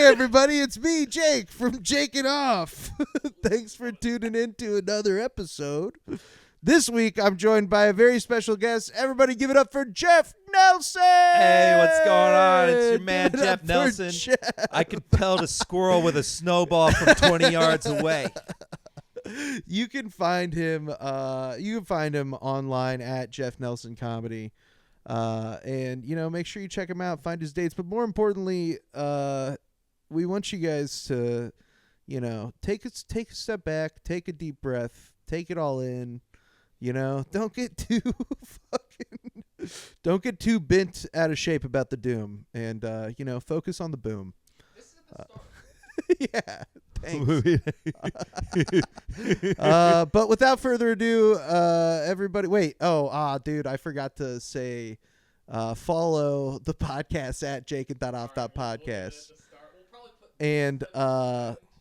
Hey, everybody, it's me, Jake, from Jake It Off. Thanks for tuning in to another episode. This week, I'm joined by a very special guest. Everybody give it up for Jeff Nelson! Hey, what's going on? It's your man, Jeff Nelson. Jeff. I could pelt a squirrel with a snowball from 20 yards away. You can find him online at Jeff Nelson Comedy. And, make sure you check him out, find his dates. But more importantly, we want you guys to, take a step back, take a deep breath, take it all in. Don't get too bent out of shape about the doom, and focus on the boom. This is the start. Yeah, thanks. But without further ado, everybody, wait. Dude, I forgot to say, follow the podcast at jakeand.off.podcast, and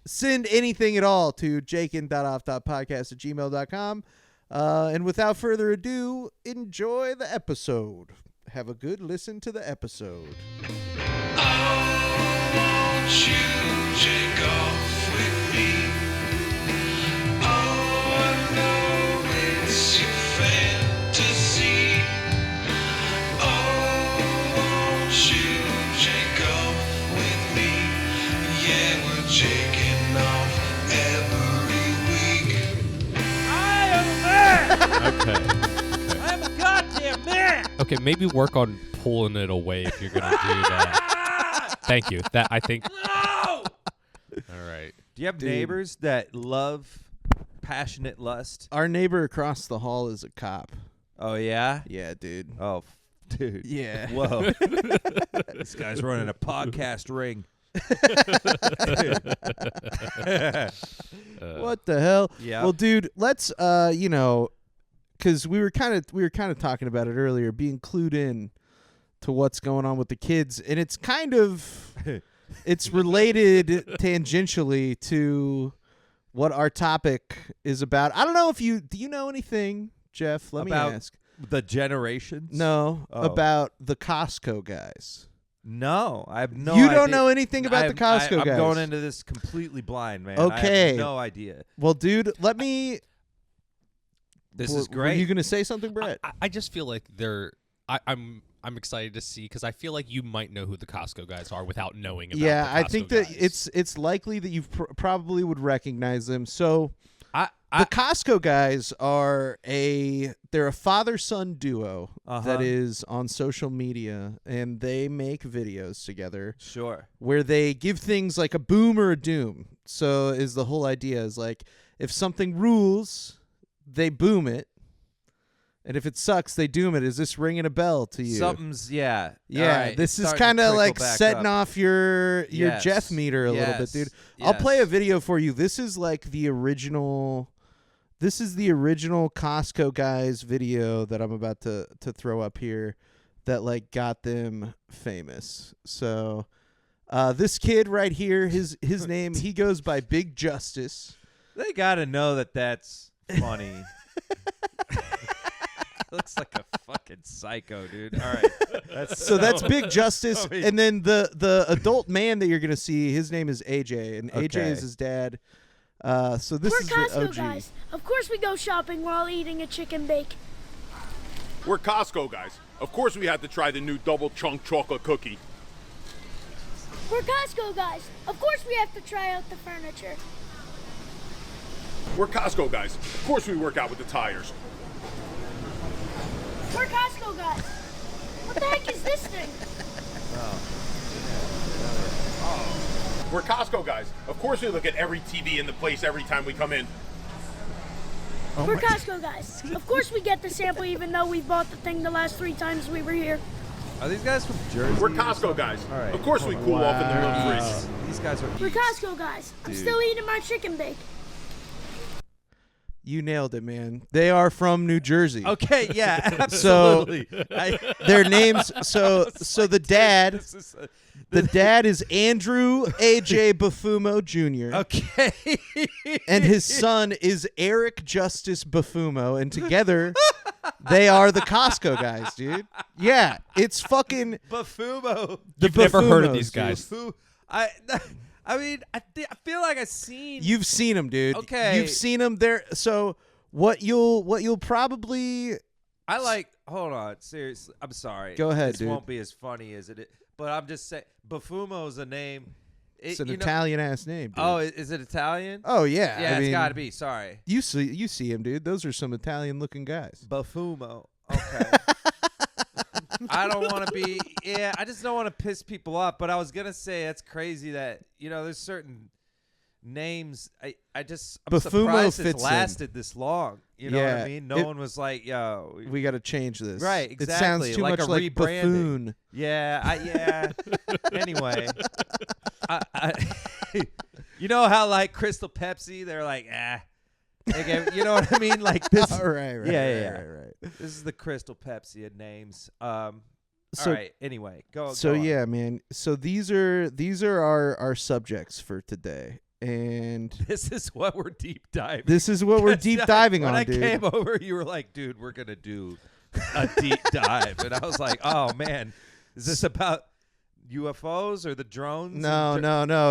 send anything at all to jakeand.off.podcast@gmail.com. And without further ado, enjoy the episode. Have a good listen to the episode. Oh, won't you take off with me? Oh, I know it's your fantasy. Oh, won't you take off with me? Yeah, we're taking off every week. Okay. I'm a goddamn man. Okay, maybe work on pulling it away if you're gonna do that. Thank you. That I think. No! All right. Do you have neighbors that love passionate lust? Our neighbor across the hall is a cop. Oh, yeah? Yeah, dude. Oh, dude. Yeah. Whoa. This guy's running a podcast ring. What the hell? Yeah. Well, dude, let's because we were kind of talking about it earlier, being clued in to what's going on with the kids, and it's kind of it's related tangentially to what our topic is about. I don't know if do you know anything, Jeff? Let me ask. The generations? No, Oh. about the Costco Guys. No, I have no You idea. don't know anything about the Costco Guys. I'm going into this completely blind, man. Okay. I have no idea. Well, dude, let me. This is Were great. you gonna say something, Brett? I just feel like I'm excited to see because I feel like you might know who the Costco Guys are without knowing about Yeah, the I Costco think that Guys. it's likely that you probably would recognize them. So I the Costco Guys they're a father-son duo that is on social media, and they make videos together. Sure. Where they give things like a boom or a doom. So is the whole idea is like if something rules, they boom it. And if it sucks, they doom it. Is this ringing a bell to you? Something's yeah. Yeah, All right, this it's is starting kind to of like trickle back setting up. off your Yes. Jeff meter a little bit, dude. Yes. I'll play a video for you. This is like the original. This is the original Costco Guys video that I'm about to throw up here, that like got them famous. So, this kid right here, his name, he goes by Big Justice. They gotta know that that's funny. Looks like a fucking psycho, dude. All right. So that's Big Justice, funny. and then the adult man that you're gonna see, his name is AJ, and AJ Okay. is his dad. So this We're is the Costco OG. Guys. Of course we go shopping while eating a chicken bake. We're Costco Guys. Of course we had to try the new double chunk chocolate cookie. We're Costco Guys. Of course we have to try out the furniture. We're Costco Guys. Of course we work out with the tires. We're Costco Guys. What the heck is this thing? We're Costco Guys. Of course we look at every TV in the place every time we come in. We're Costco Guys. Of course we get the sample even though we bought the thing the last 3 times we were here. Are these guys from Jersey? We're or Costco something? Guys. All right. Of course we cool off in the little fridge. These guys are. We're Costco Guys. I'm still eating my chicken bake. You nailed it, man. They are from New Jersey. Okay, yeah, So absolutely. their names. So the dad. The dad is Andrew AJ Bufumo Jr. Okay. And his son is Eric Justice Bufumo, and together they are the Costco Guys, dude. Yeah, it's fucking Bufumo. the You've never heard of Bufumos, these dude. guys. I mean, I feel like I've seen. You've seen them, dude. Okay. You've seen them there. So what you'll probably I like. Hold on, seriously. I'm sorry. Go ahead, this dude. won't be as funny as it. But I'm just saying, Bufumo is a name. it's an Italian ass name, dude. Oh, is it Italian? Oh yeah. Yeah, I it's mean, got to be. Sorry, You see him, dude. Those are some Italian looking guys. Bufumo. Okay. I don't want to be. Yeah, I just don't want to piss people off. But I was gonna say it's crazy that there's certain names. I'm Bufumo surprised fits it's lasted this long. You know what I mean? No one was like, "Yo, We got to change this. Right, It sounds exactly, too like much a like rebranding. buffoon. yeah." Anyway, you know how like Crystal Pepsi, they're like, you know what I mean? Like this. Right. Right. This is the Crystal Pepsi of names. All right. Anyway, go. So go on. yeah, man. So these are our subjects for today, and This is what we're deep diving. this is what we're deep diving when on, I dude. came over, you were like, "Dude, we're gonna do a deep dive," and I was like, "Oh man, is this about UFOs or the drones?" No.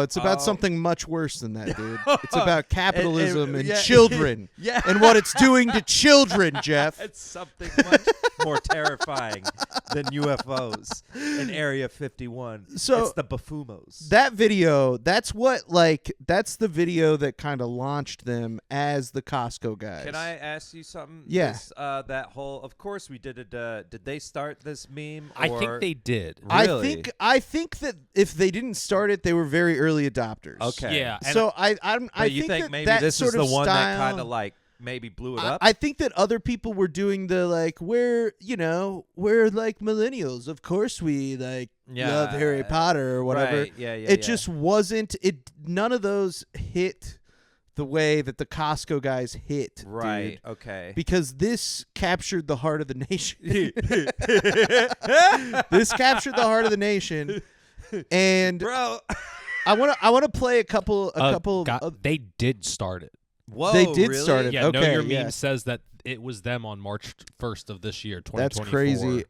It's about Oh. something much worse than that, dude. It's about capitalism and yeah, children yeah. and what it's doing to children, Jeff. It's something much more terrifying than UFOs in Area 51. So- it's the Bufumos. That video, that's the video that kind of launched them as the Costco Guys. Can I ask you something? Yeah. This, that whole. Of course, we did it. Did they start this meme? I or- think they did. Really? I think that if they didn't start it, they were very early adopters. Okay. Yeah. And So I But you think that maybe that this sort is the of one that style- kind of like maybe blew it up? I think that other people were doing the like we're like millennials. Of course we love Harry Potter or whatever. Right. Yeah. It just wasn't none of those hit the way that the Costco Guys hit. right. Dude. Okay. Because this captured the heart of the nation. This captured the heart of the nation. And Bro. I want to play a couple they did start it. Whoa. They did really? start it. Yeah, Okay, Know Your yeah. Meme says that it was them on March 1st of this year, That's 2024. crazy.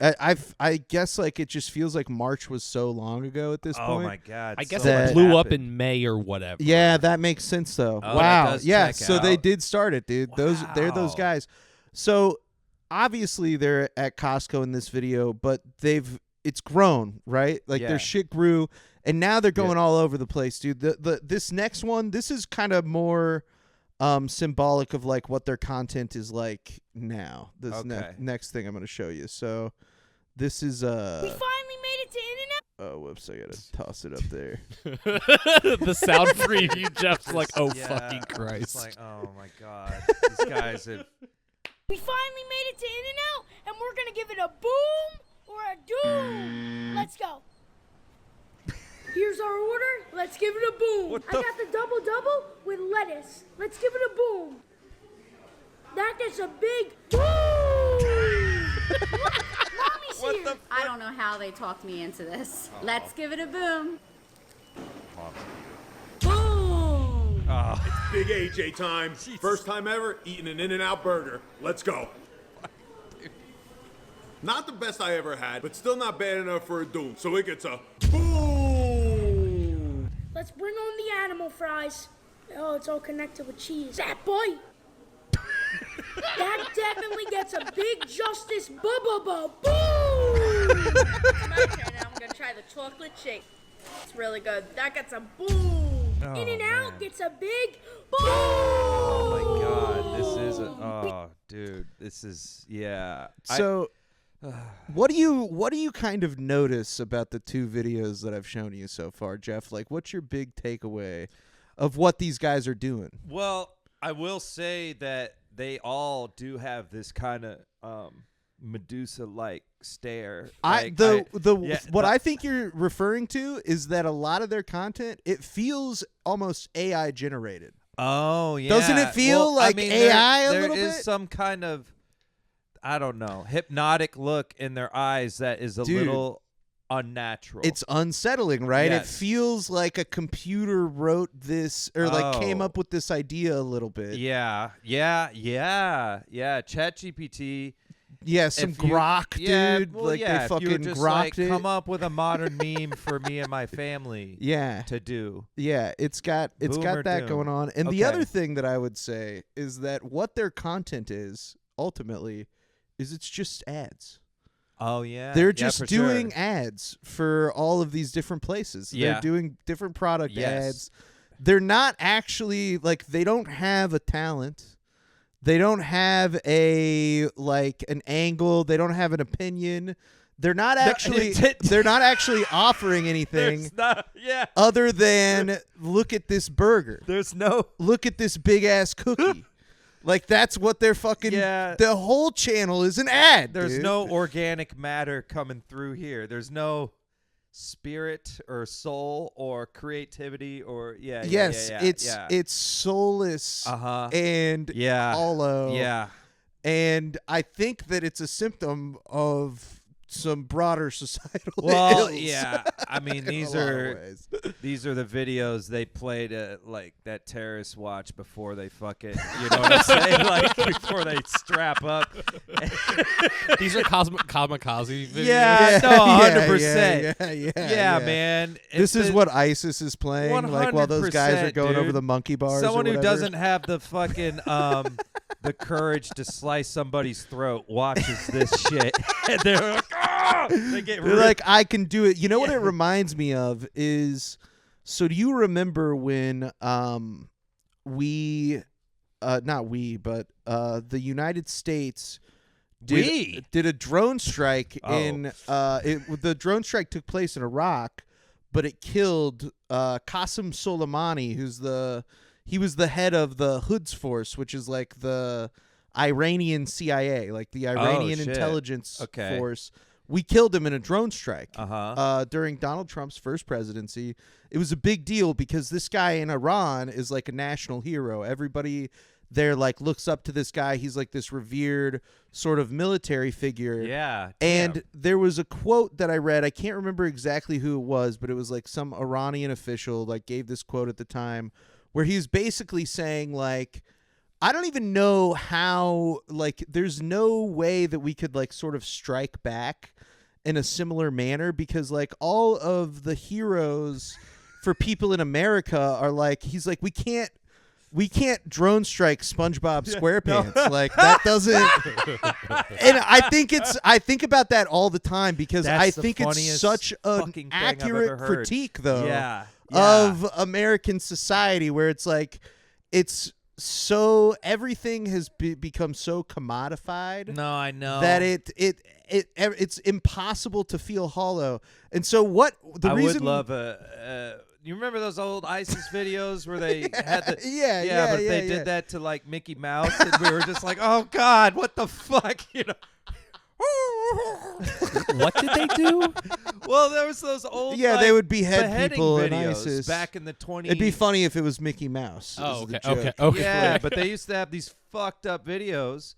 I guess like it just feels like March was so long ago at this Oh point. my God. I guess so that- it much blew up happened. in May or whatever. Yeah, that makes sense though. Oh, that Wow. does Yeah, check so they out. did start it, dude. They're those Wow. guys. So obviously they're at Costco in this video, but it's grown, right? Like Yeah. their shit grew, and now they're going all over the place, dude. This next one, this is kind of more symbolic of like what their content is like now. This Okay. next thing I'm going to show you. So this is We finally made it to In-N-Out. oh whoops, I got to toss it up there. The sound preview, Jeff's like, oh, Yeah, fucking It's Christ. like, oh my God. These guys have. We finally made it to In-N-Out, and we're gonna give it a boom or a doom. Let's go. Here's our order. Let's give it a boom. I got the double with lettuce. Let's give it a boom. That gets a big boom. Mommy's here. I don't know how they talked me into this. Let's give it a boom. Boom. Big AJ time. First time ever eating an In-N-Out burger. Let's go. Not the best I ever had, but still not bad enough for a doom. So it gets a boom. Let's bring on the animal fries. Oh, it's all connected with cheese. That boy. That definitely gets a big justice boom. It's my turn now. I'm gonna try the chocolate shake. It's really good. That gets a boom. In-N-Out gets a big boom. Oh my God. This is a. Oh, dude. This is. Yeah. So what do you kind of notice about the two videos that I've shown you so far, Jeff? Like what's your big takeaway of what these guys are doing? Well, I will say that they all do have this kind of Medusa-like stare. I think you're referring to is that a lot of their content, it feels almost AI generated. Oh yeah. Doesn't it feel like AI a little There is bit? some kind of, I don't know, hypnotic look in their eyes that is a Dude, little unnatural. It's unsettling, right? Yes. It feels like a computer wrote this or like came Oh. up with this idea a little bit. yeah. ChatGPT some if you- grok, yeah, dude. well, like yeah, they if fucking you were just grokked like, it. come up with a modern meme for me and my family Yeah. to do. Yeah, it's got Boom or that doom. going on. And the Okay. other thing that I would say is that what their content is ultimately is it's just ads. Oh yeah, They're yeah, just for doing sure. ads for all of these different places. Yeah. They're doing different product Yes. ads. They're not actually like they don't have a talent. They don't have an angle. They don't have an opinion. They're not actually they're not actually offering anything There's not, yeah. other than look at this burger. There's no. Look at this big ass cookie. Like that's what they're fucking. Yeah. The whole channel is an ad. There's dude. no organic matter coming through here. There's no spirit or soul or creativity or Yes, it's soulless and Yeah. hollow. Yeah. And I think that it's a symptom of some broader societal Well, ills. yeah. I mean, in these a lot of are ways. these are the videos they play to like that terrorists watch before they fuck it. You know what I'm saying? Like before they strap up. These are kamikaze videos. Yeah, no, 100%. Yeah, man. This It's is what ISIS is playing, like while those guys are 100%, going over dude. the monkey bars. Someone or who whatever. doesn't have the fucking the courage to slice somebody's throat watches this shit. And they're like, "Ah!" They get They're like, I can do it. You know what it reminds me of is, so do you remember when the United States did a drone strike in the drone strike took place in Iraq, but it killed Qasem Soleimani, he was the head of the Quds Force, which is like the Iranian CIA, like the Iranian shit. intelligence Okay. force. We killed him in a drone strike Uh-huh. during Donald Trump's first presidency. It was a big deal because this guy in Iran is like a national hero. Everybody there like looks up to this guy. He's like this revered sort of military figure. Yeah. And there was a quote that I read. I can't remember exactly who it was, but it was like some Iranian official like gave this quote at the time where he was basically saying like, I don't even know how, like, there's no way that we could like sort of strike back in a similar manner because like all of the heroes for people in America are like, he's like, we can't drone strike SpongeBob SquarePants. Like that doesn't. And I think about that all the time because That's I the think it's funniest such an fucking thing I've accurate ever heard. critique though Yeah. of American society where it's like, it's so everything has become so commodified No, I know. that it's impossible to feel hollow. And so what the I reason would love you remember those old ISIS videos where they had the yeah, but if they did that to like Mickey Mouse and we were just like, oh God, what the fuck, you know? What did they do? Well, there was those old they would behead beheading people in videos ISIS back in the 20s. It'd be funny if it was Mickey Mouse. Oh, is the okay, joke. okay. Yeah, but they used to have these fucked up videos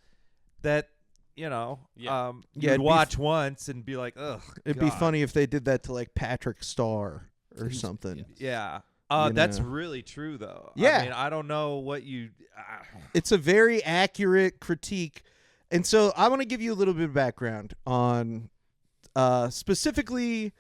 that Yeah. Yeah, you'd it'd be watch once and be like, ugh. It'd be God. funny if they did that to like Patrick Starr or something. Yeah. You That's know. really true, though. Yeah. I mean, I don't know what you. It's a very accurate critique. And so I want to give you a little bit of background on specifically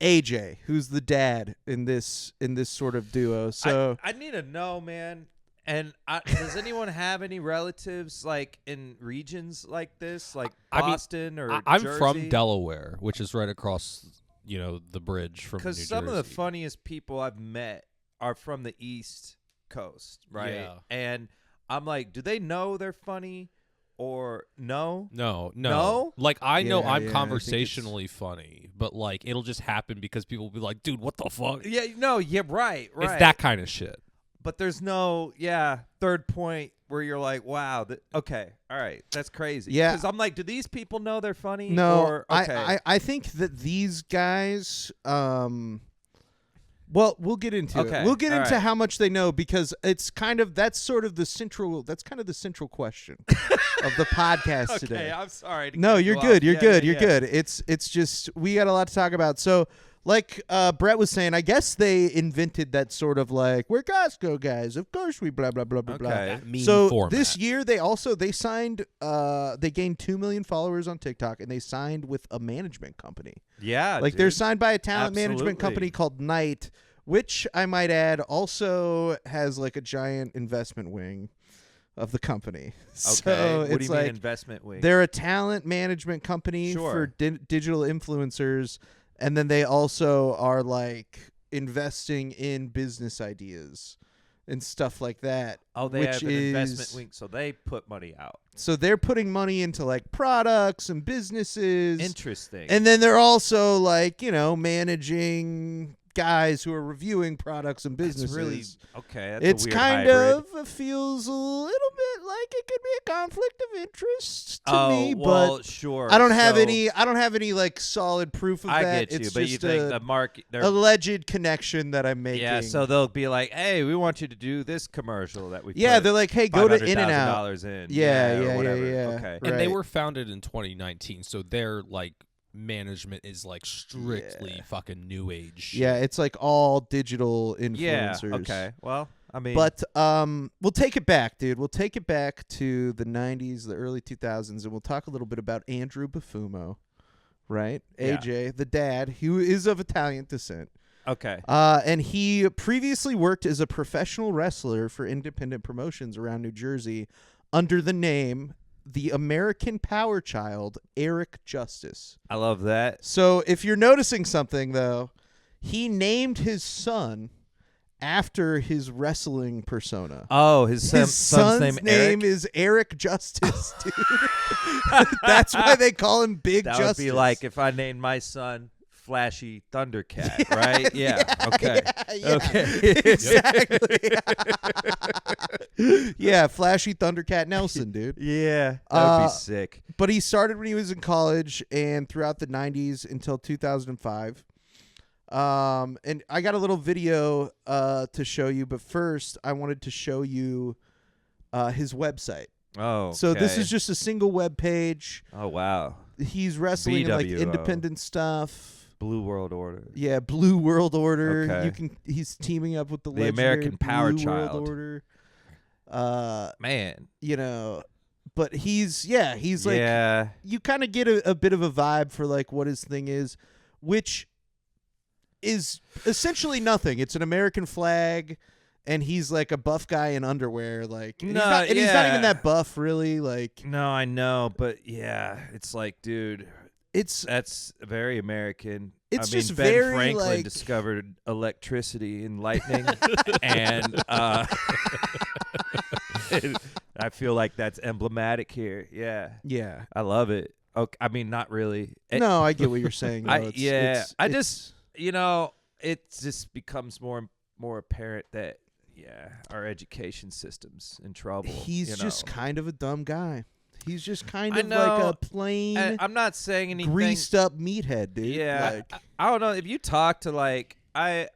AJ, who's the dad in this sort of duo. So I need to know, man. And does anyone have any relatives like in regions like this, like I mean, Boston or I'm Jersey? from Delaware, which is right across, the bridge from New Because Jersey. some of the funniest people I've met are from the East Coast, right? Yeah. And I'm like, do they know they're funny or no? No. No? Like, I know Yeah, I'm I think it's- conversationally funny, but, like, it'll just happen because people will be like, dude, what the fuck? Yeah, no, yeah, right. It's that kind of shit. But there's no, third point where you're like, wow, okay, all right, that's crazy. Yeah. Because I'm like, do these people know they're funny? no, Or, okay. I think that these guys well, we'll get into it. Okay, We'll get all into right. how much they know because it's kind of that's kind of the central question of the podcast today. Okay, I'm sorry. to No, cut you're you good. off. You're Yeah, good. yeah, You're yeah. good. It's just we got a lot to talk about. So like Brett was saying, I guess they invented that sort of like, we're Costco guys, of course we blah blah blah blah blah. Okay. That meme So format. this year they signed they gained 2 million followers on TikTok, and they signed with a management company. Yeah, Like dude. they're signed by a talent management Absolutely. company called Knight, which I might add also has like a giant investment wing of the company. Okay. So what do it's you mean like investment wing? they're a talent management company Sure. for digital influencers, and then they also are like investing in business ideas and stuff like that. Oh, they which have an is, investment wing, so they put money out. So they're putting money into like products and businesses. Interesting. And then they're also like, managing guys who are reviewing products and businesses. That's really okay. That's It's a weird kind hybrid. of feels a little bit like it could be a conflict of interest to Oh, me, well, but sure. I don't have So, any like solid proof of I that. get you, It's but you just think a the market? alleged connection that I'm making. Yeah, so they'll be like, "Hey, we want you to do this commercial that we." Yeah, put they're like, "Hey, go to In-N-Out." $500,000 in. Yeah, or yeah, whatever. yeah. Okay. And they Right. were founded in 2019, so their like management is like strictly fucking new age. shit. Yeah, it's like all digital Yeah. influencers. Okay. Well, I mean, But we'll take it back, dude. We'll take it back to the 90s, the early 2000s, and we'll talk a little bit about Andrew Bufumo, right? Yeah. AJ, the dad, who is of Italian descent. okay. And he previously worked as a professional wrestler for independent promotions around New Jersey under the name the American Power Child, Eric Justice. I love that. So if you're noticing something, though, he named his son after his wrestling persona. Oh, his His son's son's name Eric? is Eric Justice, dude. That's why they call him Big That Justice. would be like if I named my son Flashy Thundercat, right? Yeah. Okay. Yeah, Okay. exactly. Yeah, Flashy Thundercat Nelson, dude. Yeah. That would be Uh, sick. But he started when he was in college and throughout the 90s until 2005. And I got a little video to show you, but first I wanted to show you his website. Oh. So this okay. is just a single web page. Oh wow. He's wrestling in like BWO. independent stuff. Blue World Order. Yeah, Blue World Order. Okay. He's teaming up with the The legendary American Power Blue World Child. Order. Man. But he's like, yeah. you kind of get a bit of a vibe for like what his thing is, which is essentially nothing. It's an American flag, and he's like a buff guy in underwear. Like, and he's not even yeah. that buff, really. Like, No, I know, but yeah, it's like, dude, that's very American. It's I mean, just Ben very, Franklin like- discovered electricity and lightning, and I feel like that's emblematic here. Yeah, yeah. I love it. Okay, I mean, not really. No, I get what you're saying. though. It Just becomes more apparent that our education system's in trouble. he's just kind of a dumb guy. He's just kind I of like know. a plain, And I'm not saying anything. greased up meathead, dude. Yeah, Like, I don't know if you talk to like I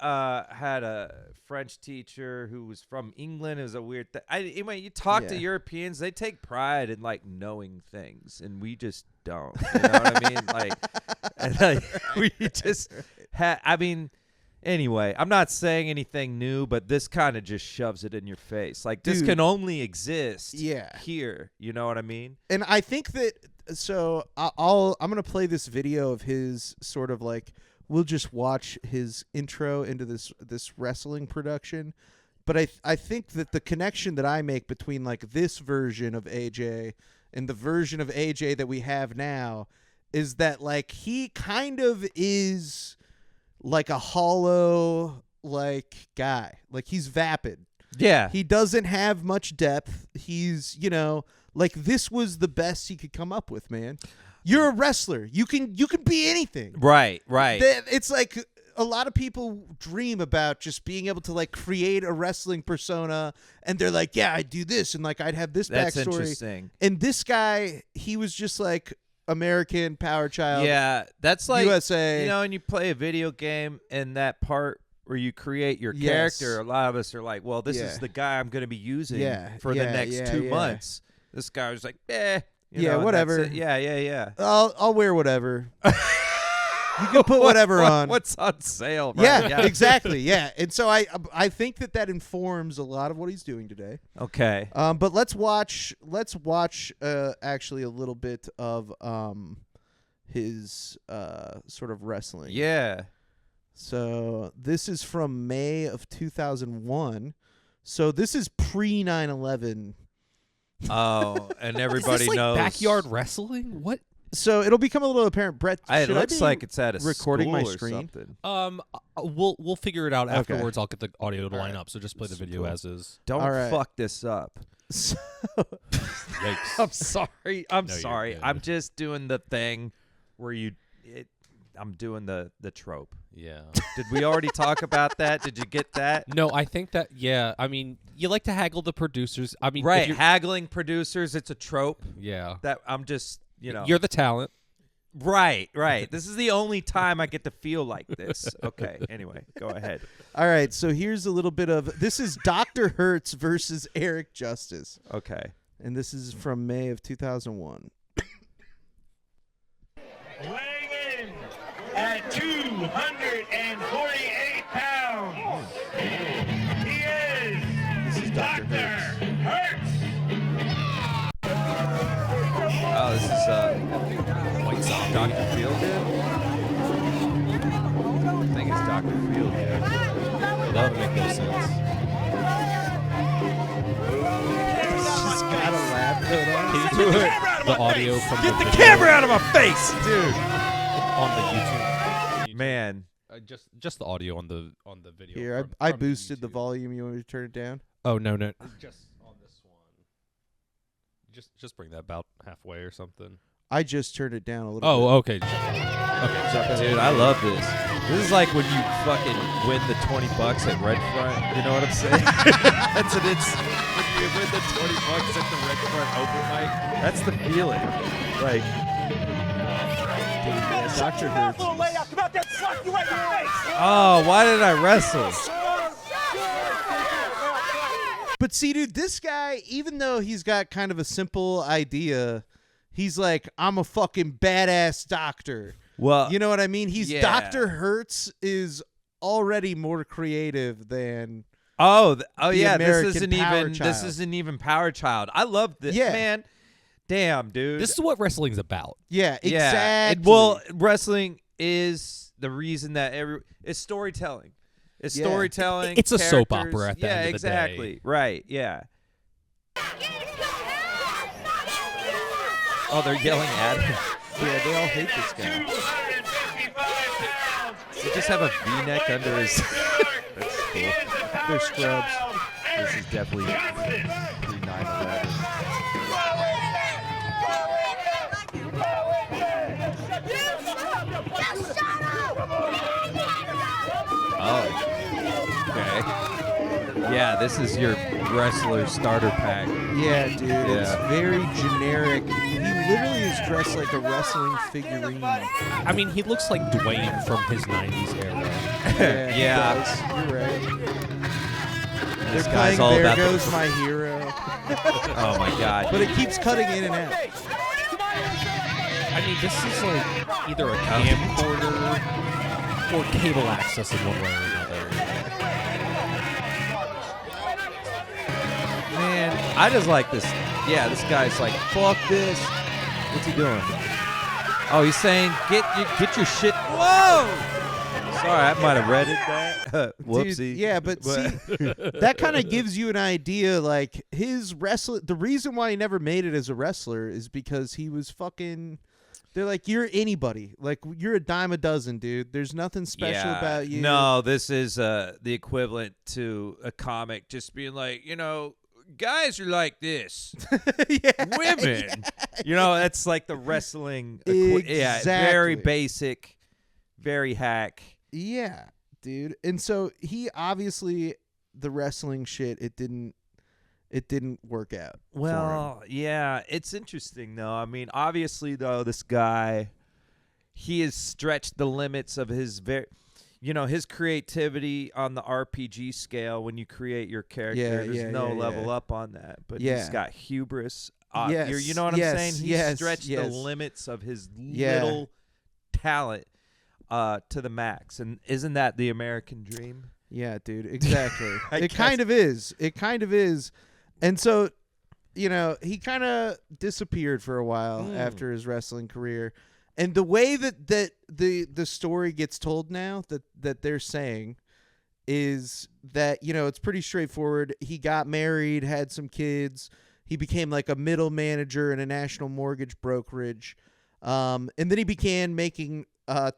had a French teacher who was from England. It was a weird thing. Anyway, you talk to Yeah. Europeans, they take pride in like knowing things, and we just don't. You know what I mean? Like, and, like we just I mean. Anyway, I'm not saying anything new, but this kind of just shoves it in your face. Like, this Dude. can only exist Yeah. here. You know what I mean? and I think that I'm gonna play this video of his sort of like, we'll just watch his intro into this wrestling production. But I think that the connection that I make between like this version of AJ and the version of AJ that we have now is that like he kind of is like a hollow like guy. Like he's vapid. Yeah. He doesn't have much depth. He's, like this was the best he could come up with, man. You're a wrestler. You can be anything. Right. It's like a lot of people dream about just being able to like create a wrestling persona, and they're like, yeah, I do this, and like I'd have this That's backstory. interesting. And this guy, he was just like American Power Child. Yeah, that's like USA. and you play a video game, and that part where you create your Yes. character, a lot of us are like, well, this Yeah. is the guy I'm going to be using for yeah, the next yeah, 2 yeah. months. This guy was like, Yeah, and that's whatever. it. Yeah. I'll wear whatever. You can put whatever on. What's on sale? Right? Yeah, exactly. Yeah, and so I think that informs a lot of what he's doing today. Okay. But let's watch actually a little bit of his sort of wrestling. Yeah. So this is from May of 2001. So this is pre 9/11. Oh, and Is everybody this like knows backyard wrestling? What? So it'll become a little apparent. Brett, It should looks I be like it's at a recording my school or screen? something. We'll figure it out Okay. afterwards. I'll get the audio to line up. So just play the video Cool. as is. Don't All right. fuck this up. So, Yikes. I'm sorry. I'm No, you're sorry. good. I'm just doing the thing where I'm doing the trope. Yeah. Did we already talk about that? Did you get that? No, I think that. Yeah. I mean, you like to haggle the producers. I mean, if Right. you're- Haggling producers, it's a trope Yeah. that I'm just, you know. You're the talent. Right. This is the only time I get to feel like this. Okay. Anyway, go ahead. all right. So here's a little bit of this is Dr. Hertz versus Eric Justice, Okay. and this is from May of 2001. Weighing in at 248 pounds, he is Dr. Hertz. Oh, this is White Sox. Dr. Feelgood? I think it's Dr. Feelgood. That would make no sense. She's got a lab coat on. Can you take the audio from Get the video camera out of my face, dude. on the YouTube? Man. Just the audio on the video. Here, from- I from boosted the YouTube. volume. You want me to turn it down? Oh no, just on this one. Just bring that about halfway or something. I just turned it down a little. Oh, okay. Dude, I love this. This is like when you fucking win the $20 at Redfront. You know what I'm saying? That's what it's. When you win the $20 at the Redfront open mic. That's the feeling. Like, Dr. Hertz. oh, why did I wrestle? But see, dude, this guy, even though he's got kind of a simple idea, he's like, I'm a fucking badass doctor. Well, You know what I mean? He's yeah. Dr. Hertz is already more creative than oh the yeah, American this Power Child. isn't even Power Child. I love this, Yeah. man. Damn, dude. This is what wrestling's about. yeah, Yeah. exactly. Well, wrestling is the reason that it's storytelling. It's Yeah. storytelling. It's a soap characters. opera at the yeah, end of the day. exactly. Right. Yeah. Oh, they're yelling at him. yeah, they all hate this guy. 255 pounds. Does he just have a V-neck under his? That's cool. They're scrubs. This is definitely pre 9/11. Oh. Okay. Yeah, this is your wrestler starter pack. Yeah, dude. It's Yeah. very generic. He literally is dressed like a wrestling figurine. I mean, he looks like Dwayne from his '90s era. He Yeah. does. You're right. This They're guy's playing all There about Goes the. My Hero. Oh my God. But it keeps cutting in and out. I mean, this is like either a camcorder or cable access in one way or another. Man, I just like this. Yeah, this guy's like, fuck this. What's he doing? Oh, he's saying, get your shit. Whoa! Sorry, I might have read it that. Whoopsie. Dude, yeah, but see, that kind of gives you an idea. Like his wrestling, the reason why he never made it as a wrestler is because he was fucking. They're like, you're anybody. Like you're a dime a dozen, dude. There's nothing special about you. No, this is the equivalent to a comic just being like, guys are like this. yeah, Women. That's like the wrestling. Yeah, very Exactly. basic, very hack. Yeah, dude. And so he obviously the wrestling shit. It didn't work out. for him. Well, yeah, it's interesting though. I mean, obviously though, this guy, he has stretched the limits of his his creativity on the RPG scale. When you create your character, there's no level up on that. But he's Yeah. got hubris. Yes, You know what I'm yes, saying? He yes, stretched yes. the limits of his Yeah. little talent. to the max, and isn't that the American dream? Yeah, dude, exactly. I It guess. kind of is. It kind of is. And so, you know, he kind of disappeared for a while after his wrestling career. And the way that the story gets told now that they're saying is that, you know, it's pretty straightforward. He got married, had some kids. He became like a middle manager in a national mortgage brokerage. And then he began making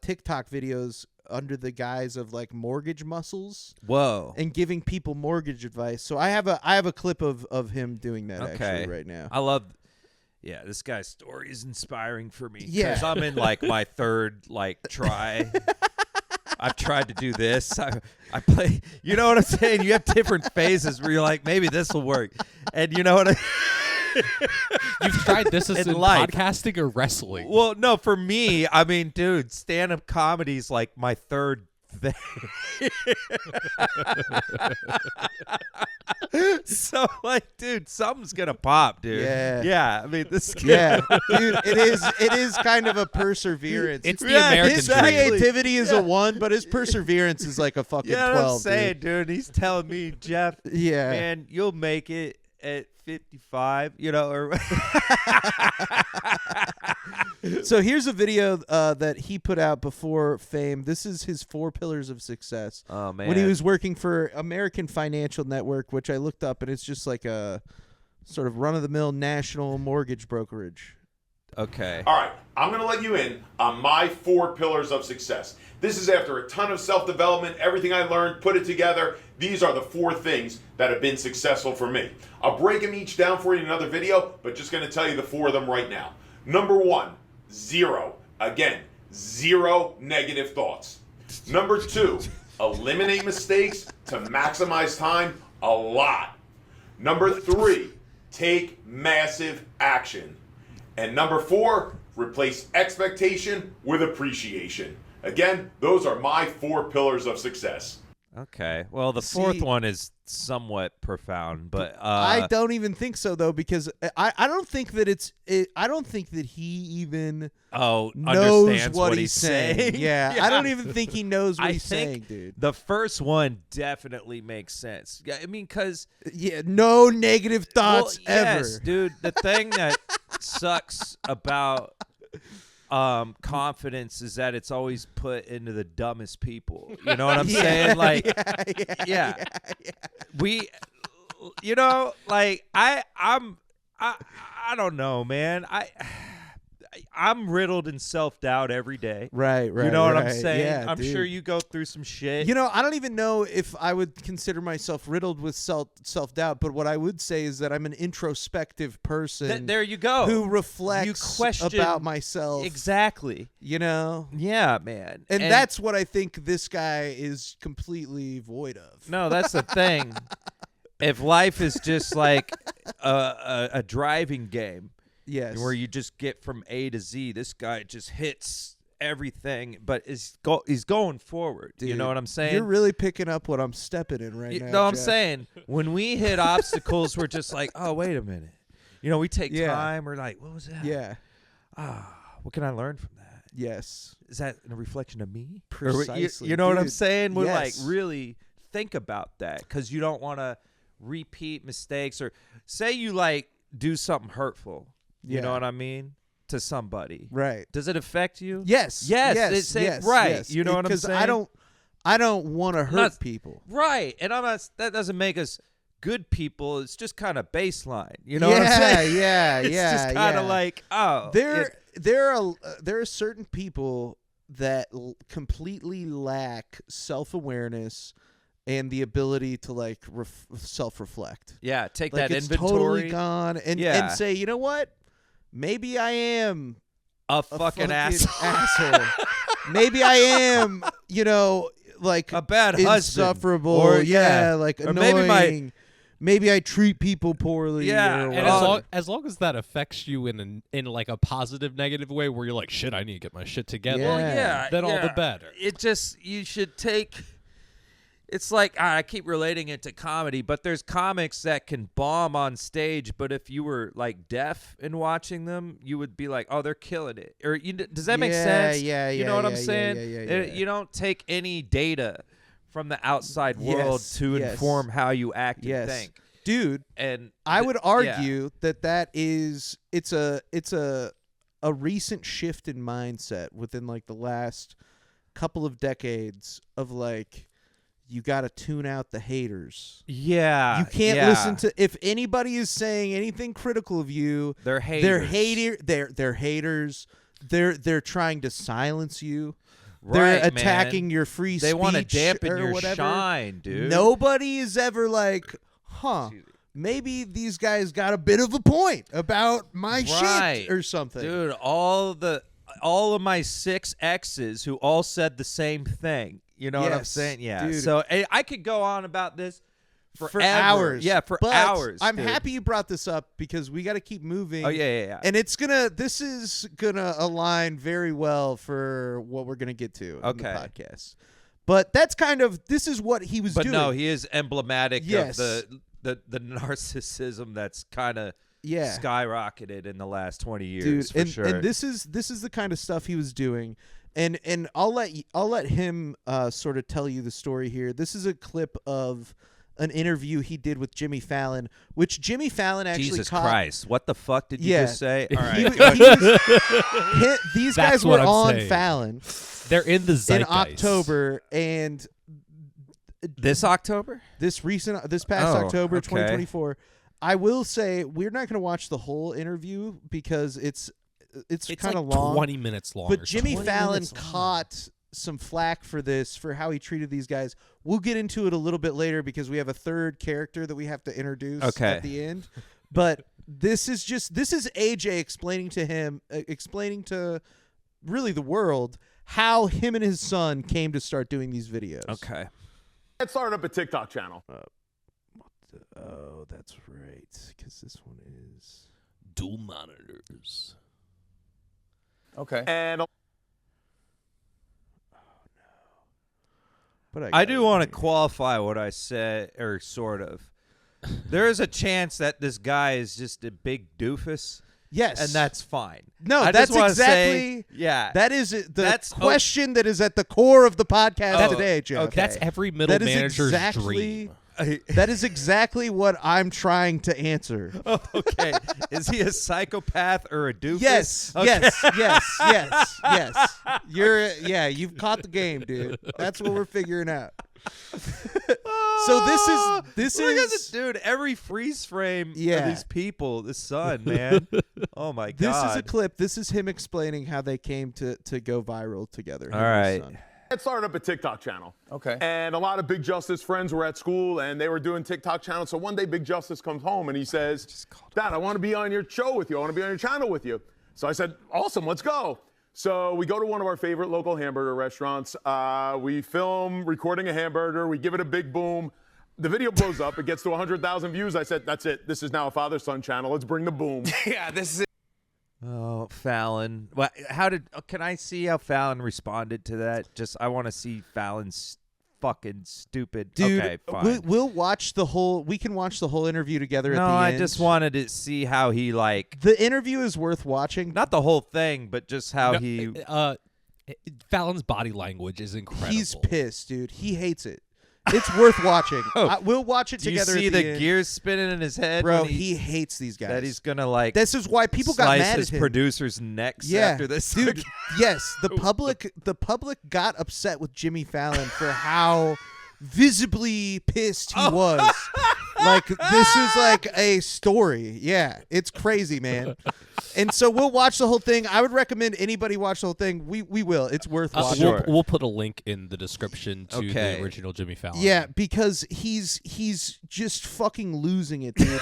TikTok videos under the guise of like mortgage muscles Whoa. and giving people mortgage advice. So I have a clip of him doing that actually right now. I love. Yeah, this guy's story is inspiring for me. Yeah. Because I'm in like my third like try. I've tried to do this. I play. You know what I'm saying? You have different phases where you're like, maybe this will work, and you know what I. You've tried this as In in life. podcasting or wrestling? Well, no, for me, I mean, dude, stand-up comedy is like my third thing. So, like, dude, something's gonna pop, dude. Yeah. Yeah. I mean, this. Yeah, dude, it is kind of a perseverance. It's the Yeah, American his dream. creativity is a 1, but his perseverance is like a fucking Yeah, 12. I'm saying, dude. He's telling me, Jeff, Yeah. man, you'll make it at 55, you know, or So here's a video that he put out before fame. This is his 4 pillars of success. oh man, When he was working for American Financial Network, which I looked up, and it's just like a sort of run-of-the-mill national mortgage brokerage. okay. All right, I'm going to let you in on my 4 pillars of success. This is after a ton of self-development, everything I learned, put it together. These are the 4 things that have been successful for me. I'll break them each down for you in another video, but just going to tell you the 4 of them right now. Number 1, 0. Again, 0 negative thoughts. Number 2, eliminate mistakes to maximize time a lot. Number 3, take massive action. And number 4, replace expectation with appreciation. Again, those are my 4 pillars of success. Okay. Well, the fourth See- one is somewhat profound, but I don't even think so though, because I don't think that I don't think that he even knows knows what he's saying. Yeah, I don't even think he knows what I he's think saying, dude. the first one definitely makes sense. Yeah, I mean, because Yeah, no negative thoughts yes, ever. dude. The thing that sucks about confidence is that it's always put into the dumbest people. You know what I'm saying? Like, yeah. We, you know, like I don't know, man. I'm riddled in self-doubt every day. Right. You know what I'm right. saying? Yeah, I'm dude. sure you go through some shit. You know, I don't even know if I would consider myself riddled with self-doubt, but what I would say is that I'm an introspective person there you go. who You reflects question about myself. Exactly. You know? Yeah, man. And that's what I think this guy is completely void of. No, that's the thing. If life is just like a driving game, Yes. where you just get from A to Z, this guy just hits everything, but he's going forward. You Dude, know what I'm saying? You're really picking up what I'm stepping in right now. No, I'm Jeff. saying when we hit obstacles, we're just like, oh, wait a minute. You know, we take Yeah. time. We're like, what was that? Yeah. What can I learn from that? Yes. Is that a reflection of me? Precisely. You know what I'm Dude, saying? We're yes. like, really think about that, because you don't want to repeat mistakes, or say you like do something hurtful. You know Yeah. what I mean? To somebody. Right. Does it affect you? Yes. Yes. Yes. It's right. Yes. You know what I'm Because saying? I don't want to hurt not- people. Right. And I'm not, that doesn't make us good people. It's just kind of baseline. You know yeah, what I'm saying? Yeah. It's yeah. just kind of yeah. like, oh. There are certain people that completely lack self-awareness and the ability to like self-reflect. yeah. Take Like that it's inventory. totally gone, and Yeah. say, you know what? Maybe I am A a fucking asshole. asshole. Maybe I am, you know, like A bad husband. insufferable, Or, yeah, yeah. like Or annoying. maybe Maybe I treat people poorly. Yeah, or and And whatever. as long as that affects you in like a positive, negative way, where you're like, shit, I need to get my shit together. Yeah. yeah. Then all the yeah. better. It just, you should take, it's like I keep relating it to comedy, but there's comics that can bomb on stage, but if you were like deaf and watching them, you would be like, "Oh, they're killing it." Or does that make sense? Yeah, You know what I'm yeah, saying? yeah. You don't take any data from the outside world to inform how you act and think. Dude, And I would argue that is it's a recent shift in mindset within like the last couple of decades of like you got to tune out the haters. Yeah. You can't listen to if anybody is saying anything critical of you, They're haters. They're haters. They're trying to silence you. Right, They're attacking man. your free They speech want to dampen or your whatever. shine, dude. Nobody is ever like, maybe these guys got a bit of a point about my shit or something. Dude, all of my 6 exes who all said the same thing. You know what I'm saying? Yeah. Dude. So I could go on about this for hours. Yeah, for but hours. I'm dude. happy you brought this up because we got to keep moving. Oh yeah. And this is gonna align very well for what we're gonna get to in the podcast. But that's this is what he was doing. But no, he is emblematic Yes. of the narcissism that's kind of skyrocketed in the last 20 years, dude. for sure. And this is the kind of stuff he was doing. And I'll let him sort of tell you the story here. This is a clip of an interview he did with Jimmy Fallon, which Jimmy Fallon actually Jesus caught. Christ, what the fuck did you just say? All right. These guys were on Fallon. They're in the zeitgeist. In October, and this October? This past October 2024. I will say we're not going to watch the whole interview because it's kind of like long. 20 minutes long. But Jimmy Fallon caught some flack for this, for how he treated these guys. We'll get into it a little bit later because we have a third character that we have to introduce at the end. But this is AJ explaining to really the world how him and his son came to start doing these videos. Okay. Let's start up a TikTok channel. Oh, that's right, because this one is dual monitors. Okay. And but I do want to qualify what I said, or sort of. There is a chance that this guy is just a big doofus. Yes. And that's fine. No, I that's just wanna exactly. Say, yeah. That is the question that is at the core of the podcast today, Jeff. Okay. That's every middle manager's dream. That is exactly what I'm trying to answer. Oh, okay. Is he a psychopath or a doofus? Yes. Okay. Yes. You've caught the game, dude. That's what we're figuring out. So this is dude, every freeze frame of Yeah. these people, the sun, man. Oh my god. This is a clip. This is him explaining how they came to go viral together. All right. let's start up a TikTok channel. Okay. And a lot of Big Justice friends were at school and they were doing TikTok channels. So one day Big Justice comes home and he says, Dad, I want to be on your show with you. I want to be on your channel with you. So I said, awesome, let's go. So we go to one of our favorite local hamburger restaurants. We film recording a hamburger. We give it a big boom. The video blows up. It gets to 100,000 views. I said, that's it. This is now a father-son channel. Let's bring the boom. Yeah, this is it. Oh, Fallon. Well, can I see how Fallon responded to that? I want to see Fallon's fucking stupid. Dude, okay, fine. we'll watch the whole. We can watch the whole interview together. No, at the I end. just wanted to see how he The interview is worth watching. Not the whole thing, but just how he. Fallon's body language is incredible. He's pissed, dude. He hates it. It's worth watching. We'll watch it Do you together. see at the end. gears spinning in his head, bro? when He hates these guys. That he's gonna This is why people got slice mad his at him. producers' necks Yeah, after this, dude. Yes, the public got upset with Jimmy Fallon for how visibly pissed he was. Like, this is like a story. Yeah, it's crazy, man. And so we'll watch the whole thing. I would recommend anybody watch the whole thing. We will. It's worth watching. We'll put a link in the description to the original Jimmy Fallon. Yeah, because he's just fucking losing it, dude.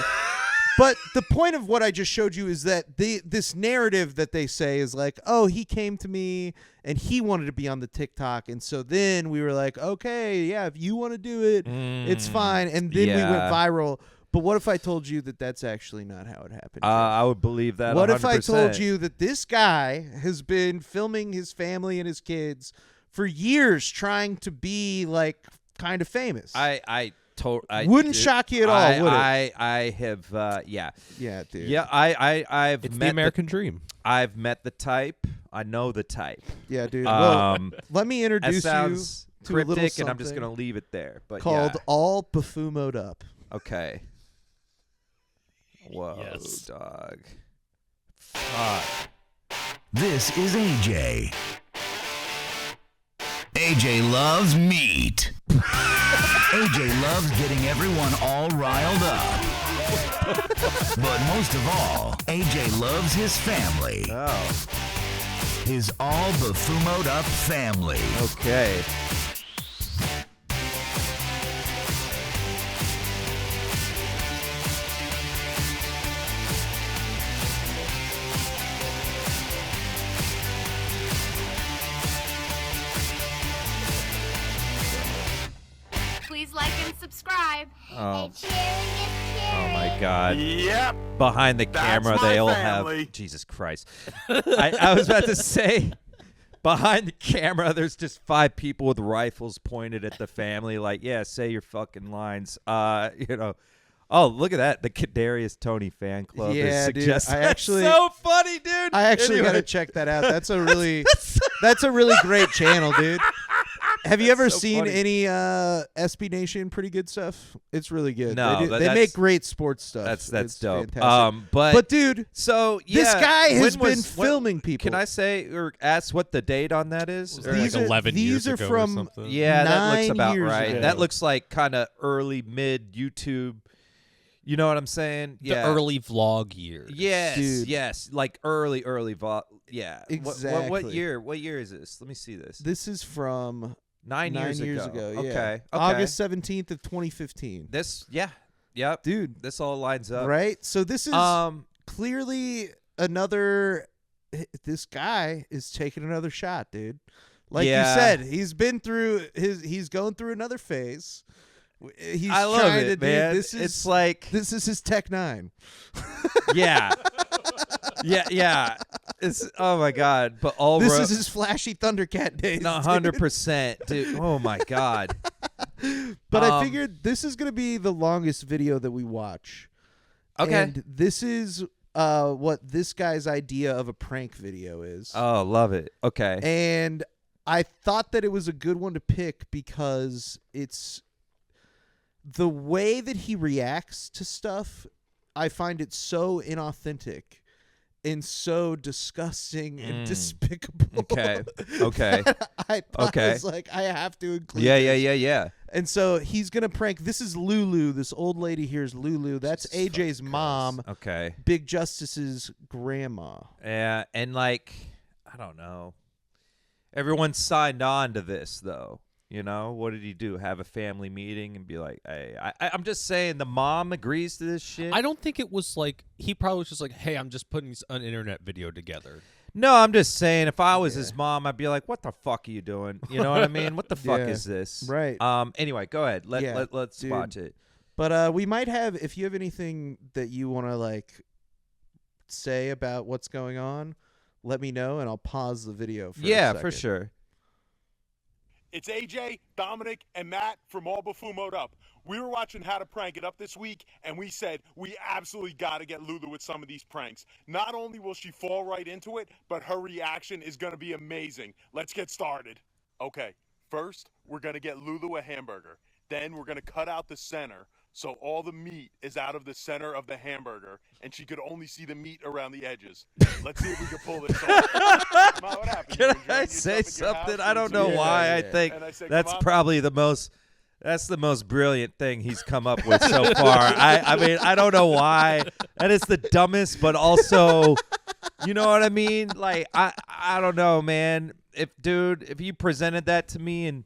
But the point of what I just showed you is that this narrative that they say is like, oh, he came to me and he wanted to be on the TikTok. And so then we were like, okay, yeah, if you want to do it, it's fine. And then we went viral. But what if I told you that that's actually not how it happened? I would believe that. What 100%. if I told you that this guy has been filming his family and his kids for years trying to be like kind of famous. I Wouldn't shock you at all, would it? I have, yeah. Yeah, dude. Yeah, I've It's met the American dream. I've met the type. I know the type. Yeah, dude. Well, let me That introduce you sounds to a little cryptic, and I'm just something gonna leave it there. But called yeah. All Bufumoed Up. Okay. Whoa, Yes. dog. This is AJ. AJ loves meat. AJ loves getting everyone all riled up. But most of all, AJ loves his family. Oh, His all Bufumoed up family. okay. Please like and subscribe. Oh. It's sharing, it's sharing. Oh my God. Yep. Behind the That's camera, my they all family. have. Jesus Christ. I was about to say, behind the camera, there's just 5 people with rifles pointed at the family, like, yeah, say your fucking lines. You know. Oh, look at that. The Kadarius Tony fan club is Yeah, dude. suggesting. I actually- That's so funny, dude. I actually Anyway. got to check that out. That's a really that's a really great channel, dude. Have you ever so seen funny. any SB Nation pretty good stuff? It's really good. No, they, but they that's- make great sports stuff. That's It's dope. fantastic. But dude, so this yeah, guy has when been was- when- filming people. Can I say or ask what the date on that is? Was Or it These like are- 11 these years are ago from- or something? Yeah, that looks 9 about years right. ago. That looks like kind of early mid YouTube. You know what I'm saying? The Yeah. early vlog years. Yes, Dude. yes, like early Yeah. What Exactly. year? What year is this? Let me see this. This is from 9 years ago. Yeah. Okay. August 17th of 2015. This. Yeah. Yep. Dude, This all lines up. right? So this is clearly another. This guy is taking another shot, dude. Like Yeah. you said, he's been through he's going through another phase. He's I love trying it, to do man. this is It's like this is his Tech 9. yeah. Yeah. It's oh my God. But all This is his flashy Thundercat days. no, dude. 100%, dude. Oh my God. But I figured this is going to be the longest video that we watch. Okay. And this is what this guy's idea of a prank video is. Oh, love it. Okay. And I thought that it was a good one to pick because it's the way that he reacts to stuff. I find it so inauthentic and so disgusting and despicable. Okay. Okay. I thought Okay. it was like, I have to include Yeah, this. yeah. And so he's going to prank. This is Lulu. This old lady here is Lulu. That's Jesus AJ's fucking mom, Christ. Okay. Big Justice's grandma. Yeah, and like, I don't know. Everyone signed on to this, though. You know, what did he do? Have a family meeting and be like, "Hey, I'm just saying." The mom agrees to this shit. I don't think it was like he probably was just like, "Hey, I'm just putting an internet video together." No, I'm just saying. If I was his mom, I'd be like, "What the fuck are you doing?" You know what I mean? What the fuck Yeah. is this? Right. Anyway, go ahead. Let's dude. watch it. But we might have, if you have anything that you want to like say about what's going on, let me know and I'll pause the video for a Yeah, second. for sure. It's AJ, Dominic, and Matt from All Bufumoed Up. We were watching How to Prank It Up this week, and we said we absolutely got to get Lulu with some of these pranks. Not only will she fall right into it, but her reaction is going to be amazing. Let's get started. Okay, first, we're going to get Lulu a hamburger. Then we're going to cut out the center, so all the meat is out of the center of the hamburger, and she could only see the meat around the edges. Let's see if we can pull this off. Ma, what happened? You Can enjoying I yourself say at your something? house? I don't know why I think And I said, that's "Come on." probably the most. That's the most brilliant thing he's come up with so far. I mean, I don't know why. That is the dumbest, but also, you know what I mean? Like, I don't know, man. If you presented that to me and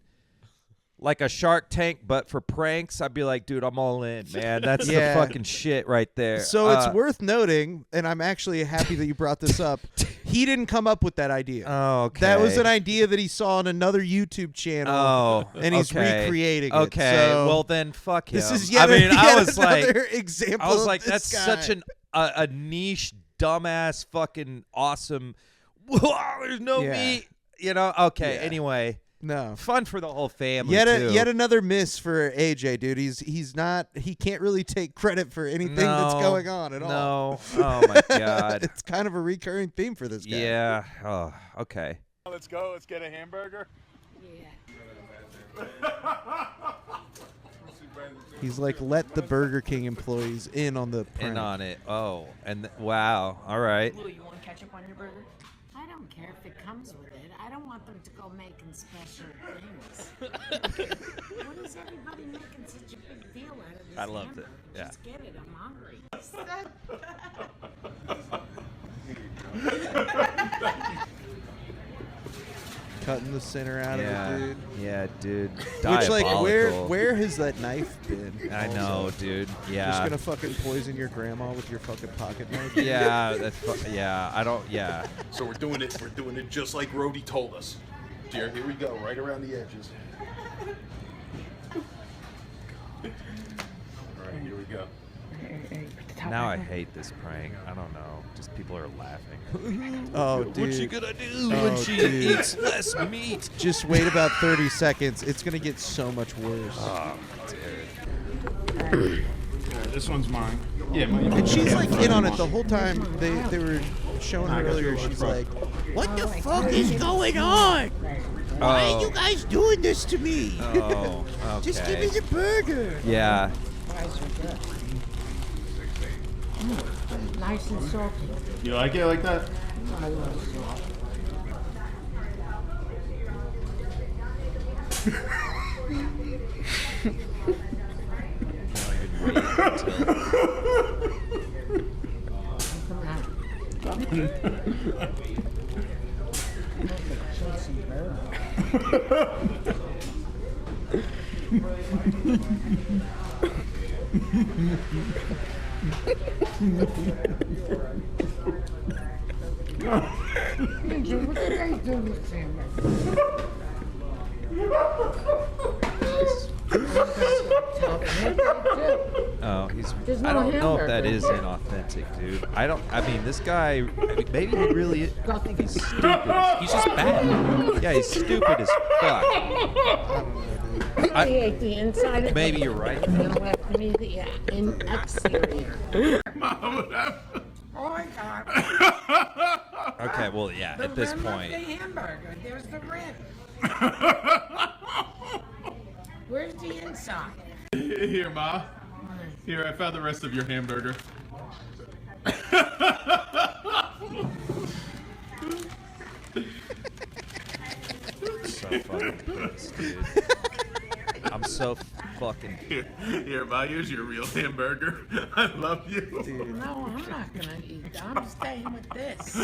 like a Shark Tank, but for pranks, I'd be like, dude, I'm all in, man. That's Yeah. the fucking shit right there. So it's worth noting, and I'm actually happy that you brought this up. He didn't come up with that idea. Oh, okay. That was an idea that he saw on another YouTube channel. Oh, and he's okay. recreating it. Okay, So well then, fuck him. this is I yet, mean, yet I was like, another example. I was of like, this that's guy. such a niche, dumbass, fucking awesome. There's no Yeah. meat, you know. Okay, Yeah. anyway, No. Fun for the whole family. Yet another miss for AJ, dude. He can't really take credit for anything that's going on at all. No. Oh my God. It's kind of a recurring theme for this guy. Yeah. Oh, okay. Let's go. Let's get a hamburger. He's like, let the Burger King employees in on the prank. In on it. Oh, and wow. All right. Lou, you want ketchup on your burger? I don't care if it comes with it. I don't want them to go making special things. What is everybody making such a big deal out of this? I loved it. hamburger? Yeah. Just get it. I'm hungry. Cutting the center out of it, dude. Yeah, dude. Which, like, Diabolical. where has that knife been? I know, dude. Yeah. Just gonna fucking poison your grandma with your fucking pocket knife? Yeah, I don't. Yeah. So we're doing it. We're doing it just like Rhodey told us. Dear, here we go, right around the edges. All right, here we go. Now I hate this prank. I don't know. Just people are laughing. Oh, dude. What's she gonna do Oh, when she dude. eats less meat? Just wait about 30 seconds. It's gonna get so much worse. Oh, dude. This one's mine. Yeah, And she's like in on it the whole time. They were showing her earlier. She's like, "What the fuck is going on? Why are you guys doing this to me? Oh, okay. Just give me the burger." Yeah. Nice and salty. You like it like that? I love salt. What did I do with hamburger? Oh, he's. There's I no don't know if that hamburger. is inauthentic, dude. I mean, this guy. I mean, maybe he really. I think he's stupid. He's just bad. Yeah, he's stupid as fuck. I ate the inside of Maybe it. you're right. And then left me the exterior. Oh my God. Okay, well, yeah. The At this rim of point, the hamburger. There's the rim. Where's the inside? Here, Ma. Here, I found the rest of your hamburger. so fucking pissed, dude. I'm so fucking. Here, Ma, here's your real hamburger. I love you. No, I'm not gonna eat that. I'm staying with this.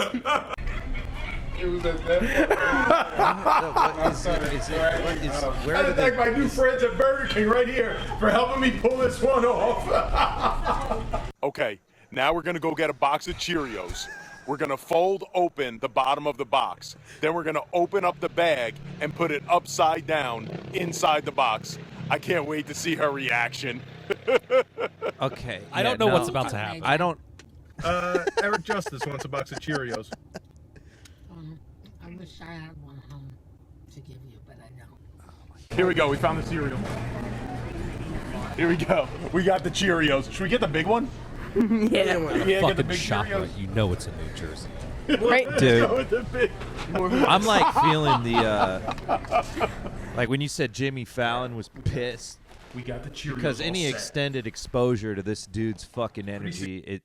Where I did thank my new friends at Burger King right here for helping me pull this one off. Okay, now we're gonna go get a box of Cheerios. We're gonna fold open the bottom of the box. Then we're gonna open up the bag and put it upside down inside the box. I can't wait to see her reaction. Okay. I don't know what's about to happen. I don't. Eric Justice wants a box of Cheerios. I wish I had one home to give you, but I don't. Here we go. We found the cereal. Here we go. We got the Cheerios. Should we get the big one? Yeah. Yeah, get the Fucking big shop, Cheerios. you know it's in New Jersey. Right. Dude. Go with the big. I'm like feeling the. Like when you said Jimmy Fallon was pissed. We got the Cheerios. Because all any set. extended exposure to this dude's fucking energy,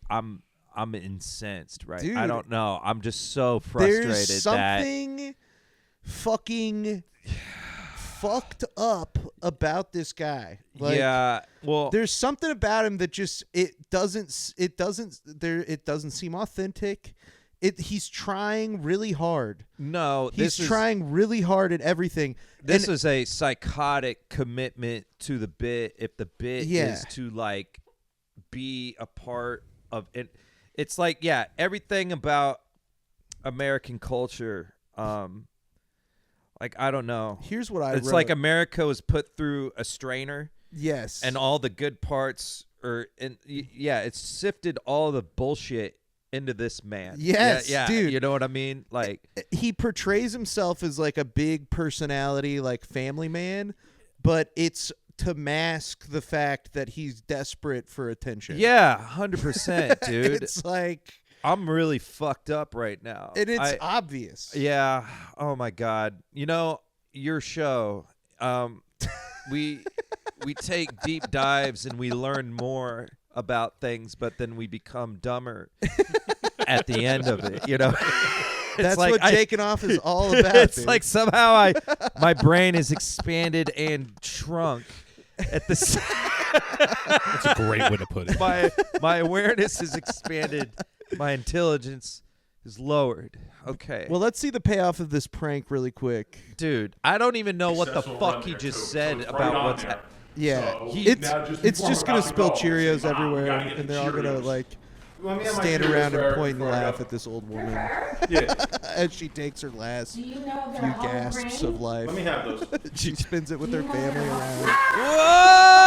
I'm incensed, right? Dude, I don't know. I'm just so frustrated There's something fucking fucked up about this guy. Like, yeah, well, there's something about him that just it doesn't seem authentic. He's trying really hard. no, He's trying really hard at everything. This And- is a psychotic commitment to the bit. If the bit Yeah. is to like be a part of it, it's like everything about American culture. Like I don't know. Here's what I It's wrote. like America was put through a strainer. Yes. And all the good parts it's sifted all the bullshit into this man. Yes, yeah, dude. You know what I mean? Like he portrays himself as like a big personality, like family man, but it's to mask the fact that he's desperate for attention. yeah, 100%, dude. It's like I'm really fucked up right now. and it's obvious. Yeah. Oh my God. You know, your show, we take deep dives and we learn more about things, but then we become dumber at the end of it. You know, That's like what Jaking Off is all about. It's dude. like somehow my brain is expanded and shrunk at the same. That's a great way to put it. My awareness is expanded. My intelligence is lowered. Okay. Well, let's see the payoff of this prank really quick. Dude, I don't even know what the fuck he just said about what's happening. Yeah, So, it's just gonna spill Cheerios Mom, we everywhere, gotta get and the they're all gonna Cheerios. like Let me have my stand Cheerios around for and Eric point and before I laugh go. at this old woman Yeah. as she takes her last Do you know few their whole gasps brain? of life. Let me have those. She spins it with her family around.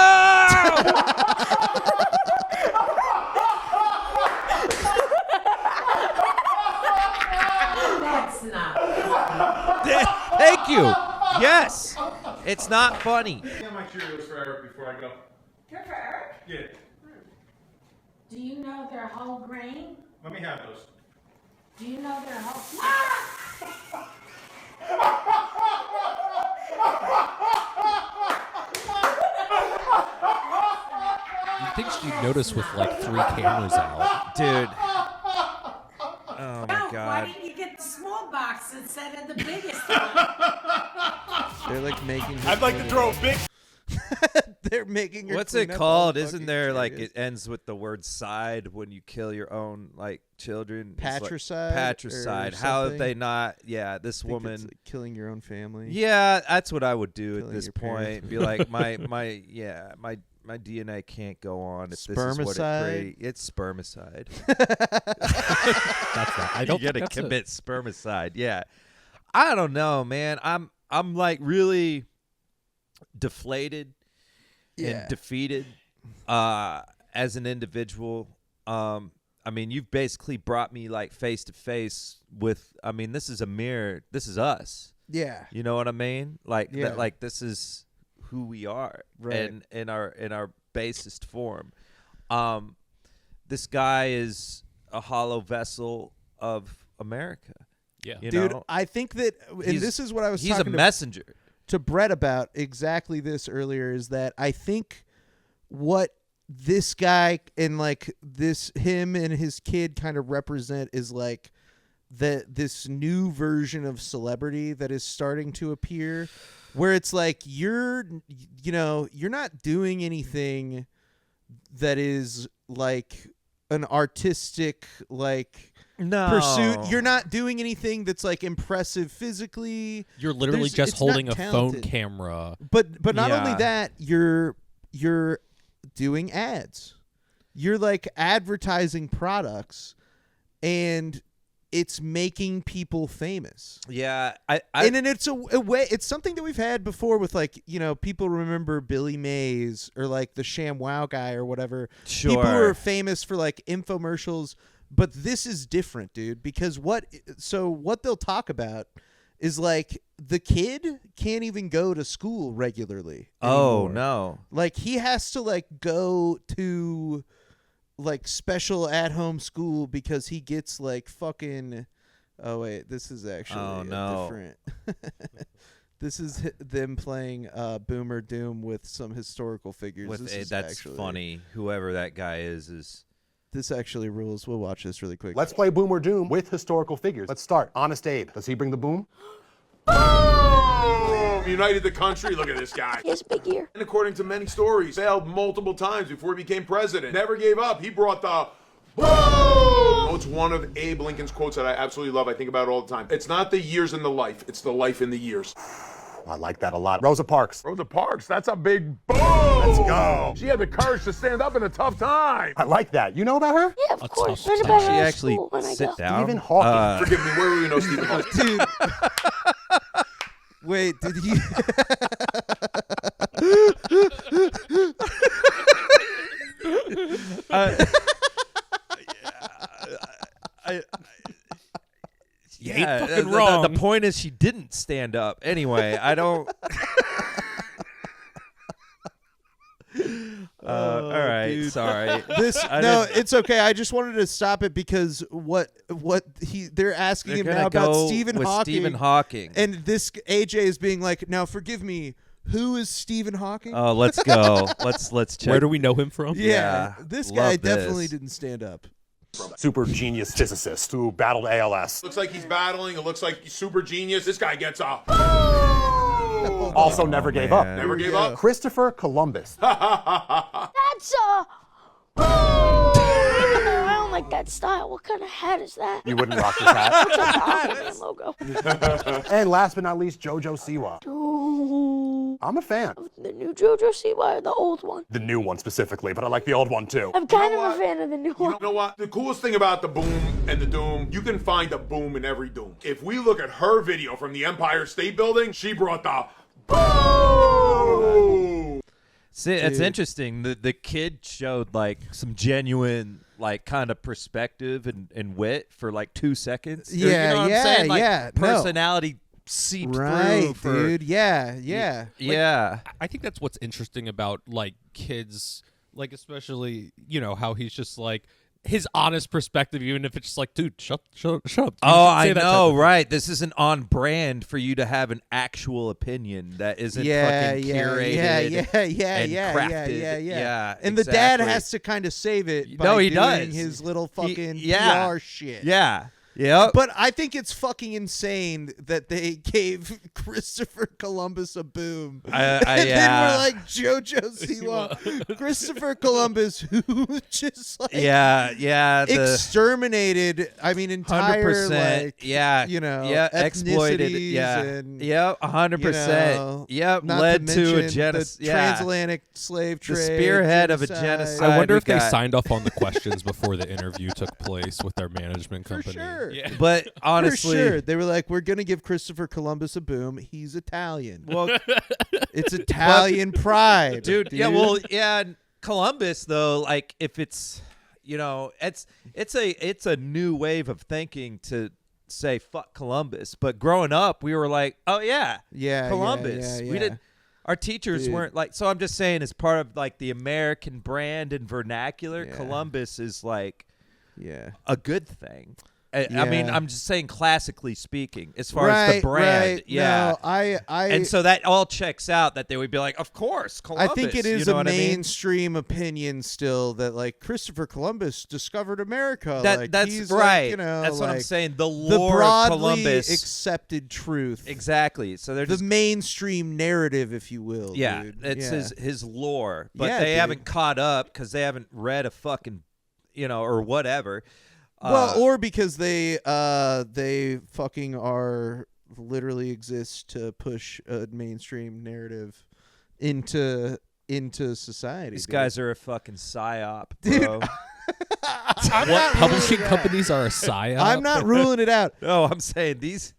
That's not. Thank you. Yes. It's not funny. Let me have my Cheerios for Eric before I go. Good for Eric. Yeah. Do you know their whole grain? Let me have those. Do you know their whole? You'd think she'd notice with like 3 cameras out. Dude. Oh my Why God. didn't you get the small box instead of the biggest one? They're like making. her I'd like to clean throw up. a big. They're making. Her What's clean it up all called? the Isn't fucking there like Cheerios. it ends with the word "side" when you kill your own like children? It's like Patricide or patricide. How have something? they not? Yeah, this I think woman. it's like killing your own family. Yeah, that's what I would do at Killing this your point. parents. Be like, my DNA can't go on if this is what it Spermicide? creates. It's spermicide. That's not. I don't You gotta think that's commit spermicide. Yeah, I don't know, man. I'm like really deflated Yeah. and defeated as an individual. I mean, you've basically brought me like face to face with. I mean, this is a mirror. This is us. Yeah. You know what I mean? Like, Yeah. like this is who we are, Right. and in our basest form. This guy is a hollow vessel of America. Yeah. You Dude, know? I think that, and He's- this is what I was He's a talking messenger. to Brett about exactly this earlier, is that I think what this guy and like him and his kid kind of represent is like this new version of celebrity that is starting to appear, where it's like you're not doing anything that is like an artistic like No. pursuit. You're not doing anything that's like impressive physically. You're literally There's- just it's not holding a phone talented. camera. But not only Yeah. that, you're doing ads. You're like advertising products, and it's making people famous. Yeah, And then it's a way. It's something that we've had before with like people remember Billy Mays or like the ShamWow guy or whatever. People who Sure. are famous for like infomercials, but this is different, dude. Because what they'll talk about is like the kid can't even go to school regularly. Oh anymore. no. Like he has to like go to like special at-home school because he gets like fucking. Oh wait, this is actually Oh, a no. different. This is them playing Boomer Doom with some historical figures. With This is that's actually, funny. Whoever that guy is. This actually rules. We'll watch this really quick. Let's play Boom or Doom with historical figures. Let's start. Honest Abe. Does he bring the boom? Boom! United the country. Look at this guy. He has a big ear. And according to many stories, failed multiple times before he became president. Never gave up. He brought the boom! Oh, it's one of Abe Lincoln's quotes that I absolutely love. I think about it all the time. It's not the years in the life. It's the life in the years. I like that a lot. Rosa Parks. Rosa Parks, that's a big boom! Let's go. She had the courage to stand up in a tough time. I like that. You know about her? Yeah, of course. tough Learn time. about She her at actually school when I sit go. down. Stephen Hawking. Forgive me, where were you know Stephen Hawking? Dude. Wait, did he? wrong. The point is she didn't stand up. Anyway, I don't. All right, dude. sorry. It's okay. I just wanted to stop it because they're asking him now about Stephen Hawking. And this AJ is being like, now forgive me, who is Stephen Hawking? Oh, let's go. Let's check. Where do we know him from? Yeah, this guy definitely didn't stand up. Super genius physicist who battled ALS. Looks like he's battling. It looks like he's super genius. This guy gets up. Also never gave up. Never gave up. Christopher Columbus. That's I don't like that style. What kind of hat is that? You wouldn't rock this hat. Looks like the Aquaman logo. And last but not least, JoJo Siwa. Ooh. I'm a fan. The new JoJo Siwa or the old one? The new one specifically, but I like the old one too. I'm kind of a fan of the new one. You know what? The coolest thing about the boom and the doom, you can find a boom in every doom. If we look at her video from the Empire State Building, she brought the boom. See, it's interesting. The kid showed like some genuine, like, kind of perspective and wit for like 2 seconds. Yeah, you know what I'm saying? Like, yeah. personality seeped through. Dude. Yeah. Yeah. I think that's what's interesting about like kids, like especially how he's just like his honest perspective, even if it's just like, dude, shut up. Oh, I know, right? This isn't on brand for you to have an actual opinion that isn't fucking curated and crafted. Yeah, and the dad has to kind of save it by doing his little fucking PR shit. Yeah. Yeah, but I think it's fucking insane that they gave Christopher Columbus a boom. And then we're like, JoJo Siwa, Christopher Columbus, who just like exterminated, I mean, entire 100%, exploited, and 100%, not led to a the genocide, transatlantic slave trade, the spearhead of a genocide. I wonder if they signed off on the questions before the interview took place with their management company. For sure. Yeah. But honestly, for sure, they were like, "We're gonna give Christopher Columbus a boom. He's Italian. Well, it's Italian pride, dude. Yeah, well, yeah. Columbus, though, like if it's, it's a new wave of thinking to say fuck Columbus. But growing up, we were like, oh yeah, Columbus. Yeah. We did. Our teachers weren't like. So I'm just saying, as part of like the American brand and vernacular, Columbus is like, a good thing. I mean, I'm just saying, classically speaking, as far as the brand, No, and so that all checks out. That they would be like, of course, Columbus. I think it is a mainstream opinion still that like Christopher Columbus discovered America. That's he's right. Like, that's what I'm saying. The lore the broadly of Columbus, accepted truth. Exactly. So they're the mainstream narrative, if you will. Yeah, dude. it's his lore, but they haven't caught up because they haven't read a fucking, or whatever. Well, or because they fucking are literally exist to push a mainstream narrative into society. These guys are a fucking psyop, dude. bro. What publishing companies are a psyop? I'm not ruling it out. No, I'm saying these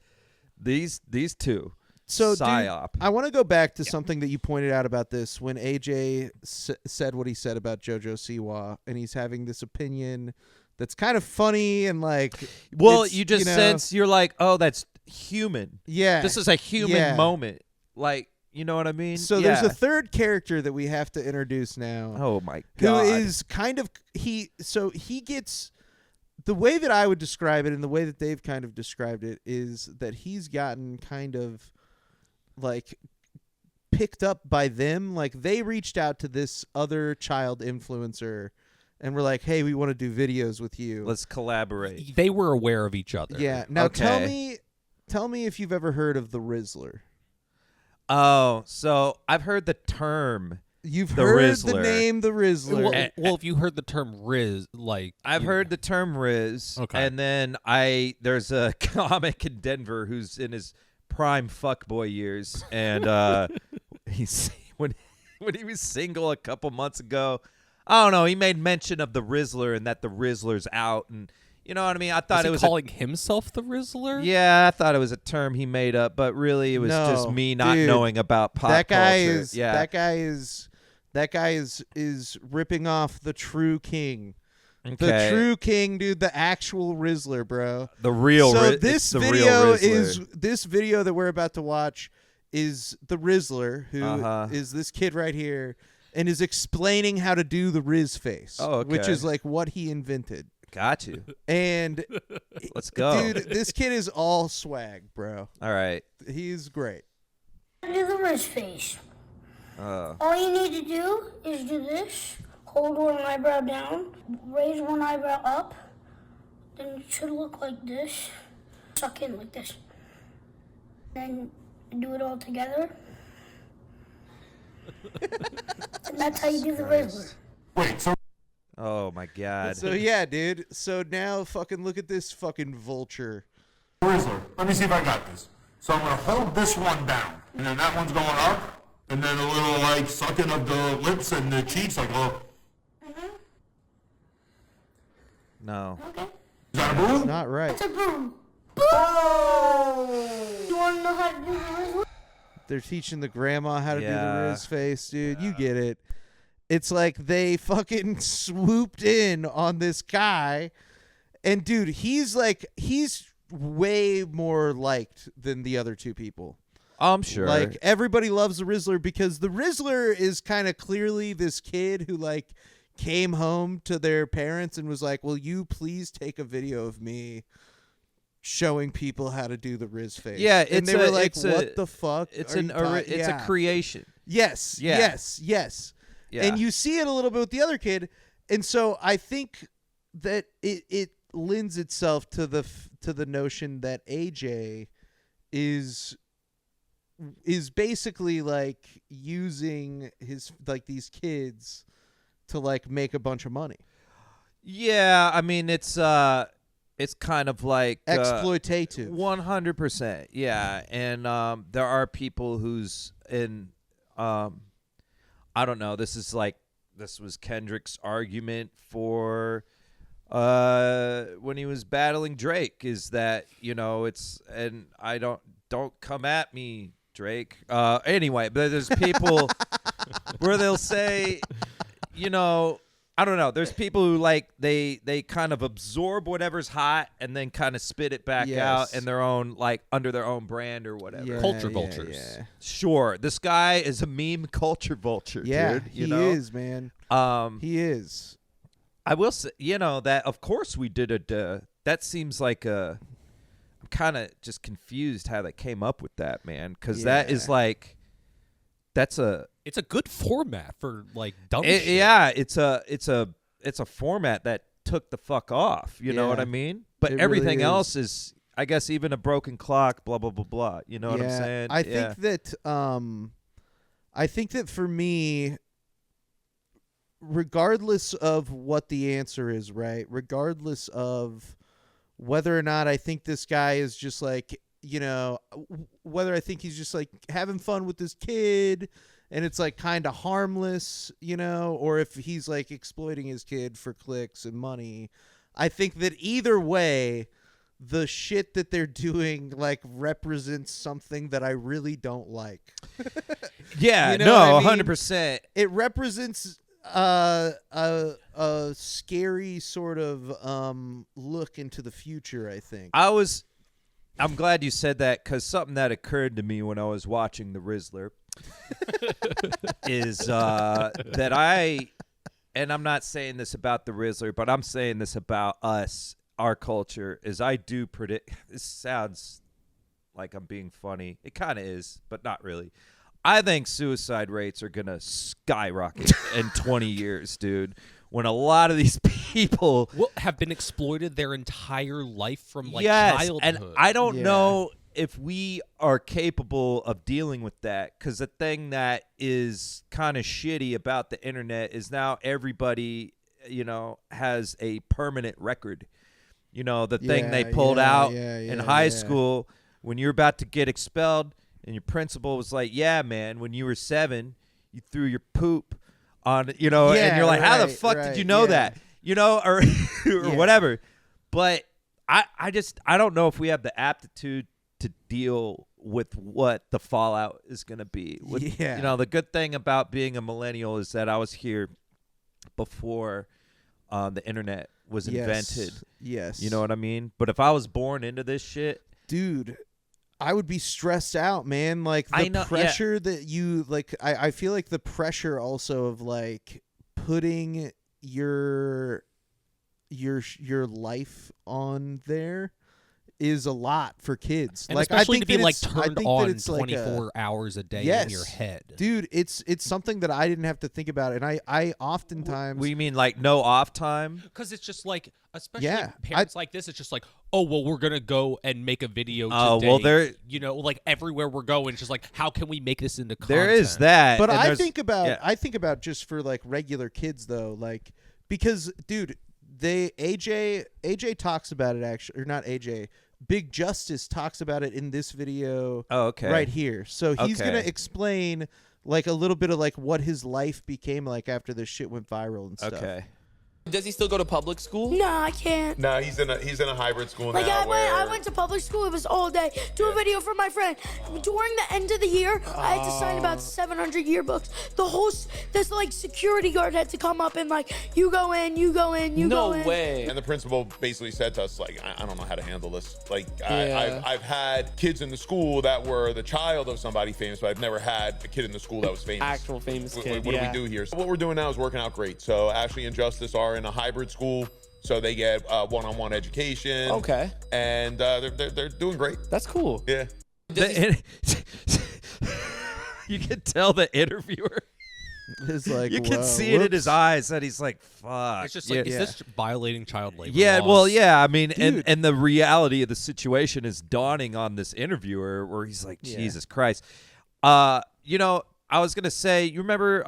two. So, psyop. dude, I want to go back to something that you pointed out about this when AJ said what he said about JoJo Siwa, and he's having this opinion that's kind of funny and like. Well, you just sense you're like, oh, that's human. Yeah, this is a human moment. Like, you know what I mean? So there's a third character that we have to introduce now. Oh my god! Who is kind of he gets. The way that I would describe it and the way that they've kind of described it is that he's gotten kind of like picked up by them. Like they reached out to this other child influencer and were like, hey, we want to do videos with you. Let's collaborate. They were aware of each other. Yeah. Now tell me if you've ever heard of the Rizzler. Oh, so I've heard the term. You've the heard Rizzler. the name the Rizzler. Well, if you heard the term Riz, like I've heard the term Riz, and then there's a comic in Denver who's in his prime fuckboy years, and he's when he was single a couple months ago, I don't know, he made mention of the Rizzler and that the Rizzler's out, and you know what I mean? I thought it was calling himself the Rizzler. Yeah, I thought it was a term he made up, but really it was just me not knowing about pop culture. That guy is ripping off the true king. The true king, dude. The actual Rizzler, bro. The real. So it's the real Rizzler. this video that we're about to watch is the Rizzler, who is this kid right here, and is explaining how to do the Riz face, which is like what he invented. Got you. And let's go, dude. This kid is all swag, bro. All right, he's great. Do the Riz face. All you need to do is do this. Hold one eyebrow down, raise one eyebrow up, then it should look like this. Suck in like this. Then do it all together. And that's how you do the Rizzler. Wait, so. Oh my God. So yeah, dude. So now fucking look at this fucking vulture. Rizzler, let me see if I got this. So I'm going to hold this one down, and then that one's going up, and then a little, like, sucking of the lips and the cheeks, like, oh. No. Okay. Is that a boom? It's not right. It's a boom. Boom! You want to know how to do the Rizzler? They're teaching the grandma how to do the Riz face, dude. You get it. It's like they fucking swooped in on this guy. And, dude, he's way more liked than the other two people. I'm sure. Like, everybody loves the Rizzler because the Rizzler is kind of clearly this kid who, like, came home to their parents and was like, will you please take a video of me showing people how to do the Riz face? Yeah, and they were like, what the fuck? It's a creation. Yes, Yeah. yes. Yeah. And you see it a little bit with the other kid. And so I think that it lends itself to the notion that AJ is basically like using his like these kids to like make a bunch of money. Yeah, I mean it's kind of like exploitative. 100%. Yeah, and there are people who's in I don't know. This was Kendrick's argument for when he was battling Drake, is that, you know, it's, and I don't come at me, Drake. Anyway, but there's people where they'll say, you know, I don't know. There's people who like they kind of absorb whatever's hot and then kind of spit it back out in their own, like, under their own brand or whatever. Yeah, Culture vultures. Yeah. Sure, this guy is a meme culture vulture. Yeah, dude, he know? is, man. He is. I will say, you know, that of course we did it. That seems like I'm kind of just confused how they came up with that, man, because that is like, it's a good format for like dumb shit. Yeah, it's a format that took the fuck off. You know what I mean? But everything really else is, I guess, even a broken clock. Blah blah blah blah. You know what I'm saying? I think that for me, regardless of what the answer is, right? Regardless of whether or not I think this guy is just like, you know, whether I think he's just like having fun with this kid and it's like kind of harmless, you know, or if he's like exploiting his kid for clicks and money, I think that either way, the shit that they're doing like represents something that I really don't like. Yeah, you know no, what I mean? 100%. It represents a scary sort of look into the future, I think. I'm glad you said that, because something that occurred to me when I was watching The Rizzler is that and I'm not saying this about The Rizzler, but I'm saying this about us, our culture, is I do predict, this sounds like I'm being funny. It kind of is, but not really. I think suicide rates are going to skyrocket in 20 years, dude. When a lot of these people have been exploited their entire life from like childhood. And I don't know if we are capable of dealing with that, because the thing that is kind of shitty about the internet is now everybody, you know, has a permanent record. You know, the thing they pulled out in high school when you're about to get expelled, and your principal was like, yeah, man, when you were 7, you threw your poop on, you know, and you're like, how the fuck did you know that? You know, or whatever. But I don't know if we have the aptitude to deal with what the fallout is going to be. You know, the good thing about being a millennial is that I was here before the internet was Yes. invented. Yes. You know what I mean? But if I was born into this shit, dude, I would be stressed out, man. Like the I know- yeah. pressure that you like. I feel like the pressure also of like putting your life on there is a lot for kids. And like especially I think to be that like it's- I turned think that on it's like 24 hours a day yes, in your head. dude. It's something that I didn't have to think about, and I oftentimes we mean like no off time. Because it's just like, especially Yeah, parents like this, it's just like, oh, well, we're going to go and make a video today. Oh, well, there- You know, like everywhere we're going, it's just like, how can we make this into content? There is that. But and I there's- think about yeah. I think about just for like regular kids though, like because dude, AJ talks about it actually, or not AJ. Big Justice talks about it in this video. Oh, okay. Right here. So he's Okay. gonna explain like a little bit of like what his life became like after this shit went viral and stuff. Okay. Does he still go to public school? No, I can't. No, he's in a hybrid school Like now. I went to public school. It was all day. Do a video for my friend. During the end of the year, I had to sign about 700 yearbooks. The whole this like security guard had to come up and like, you go in, you go in, you go in. No way. And the principal basically said to us, like, I don't know how to handle this. Like, Yeah. I've had kids in the school that were the child of somebody famous, but I've never had a kid in the school that was famous. Actual famous kid, What yeah. do we do here? So what we're doing now is working out great. So Ashley and Justice are in a hybrid school, so they get one-on-one education. Okay. And they're doing great. That's cool. Yeah. You can tell the interviewer. It's like You can whoa, see it in his whoops. eyes that he's like, "Fuck." It's just like, is this violating child labor Yeah, laws? well, yeah. I mean, Dude. and the reality of the situation is dawning on this interviewer, where he's like, Yeah. "Jesus Christ." You know, I was gonna say, you remember,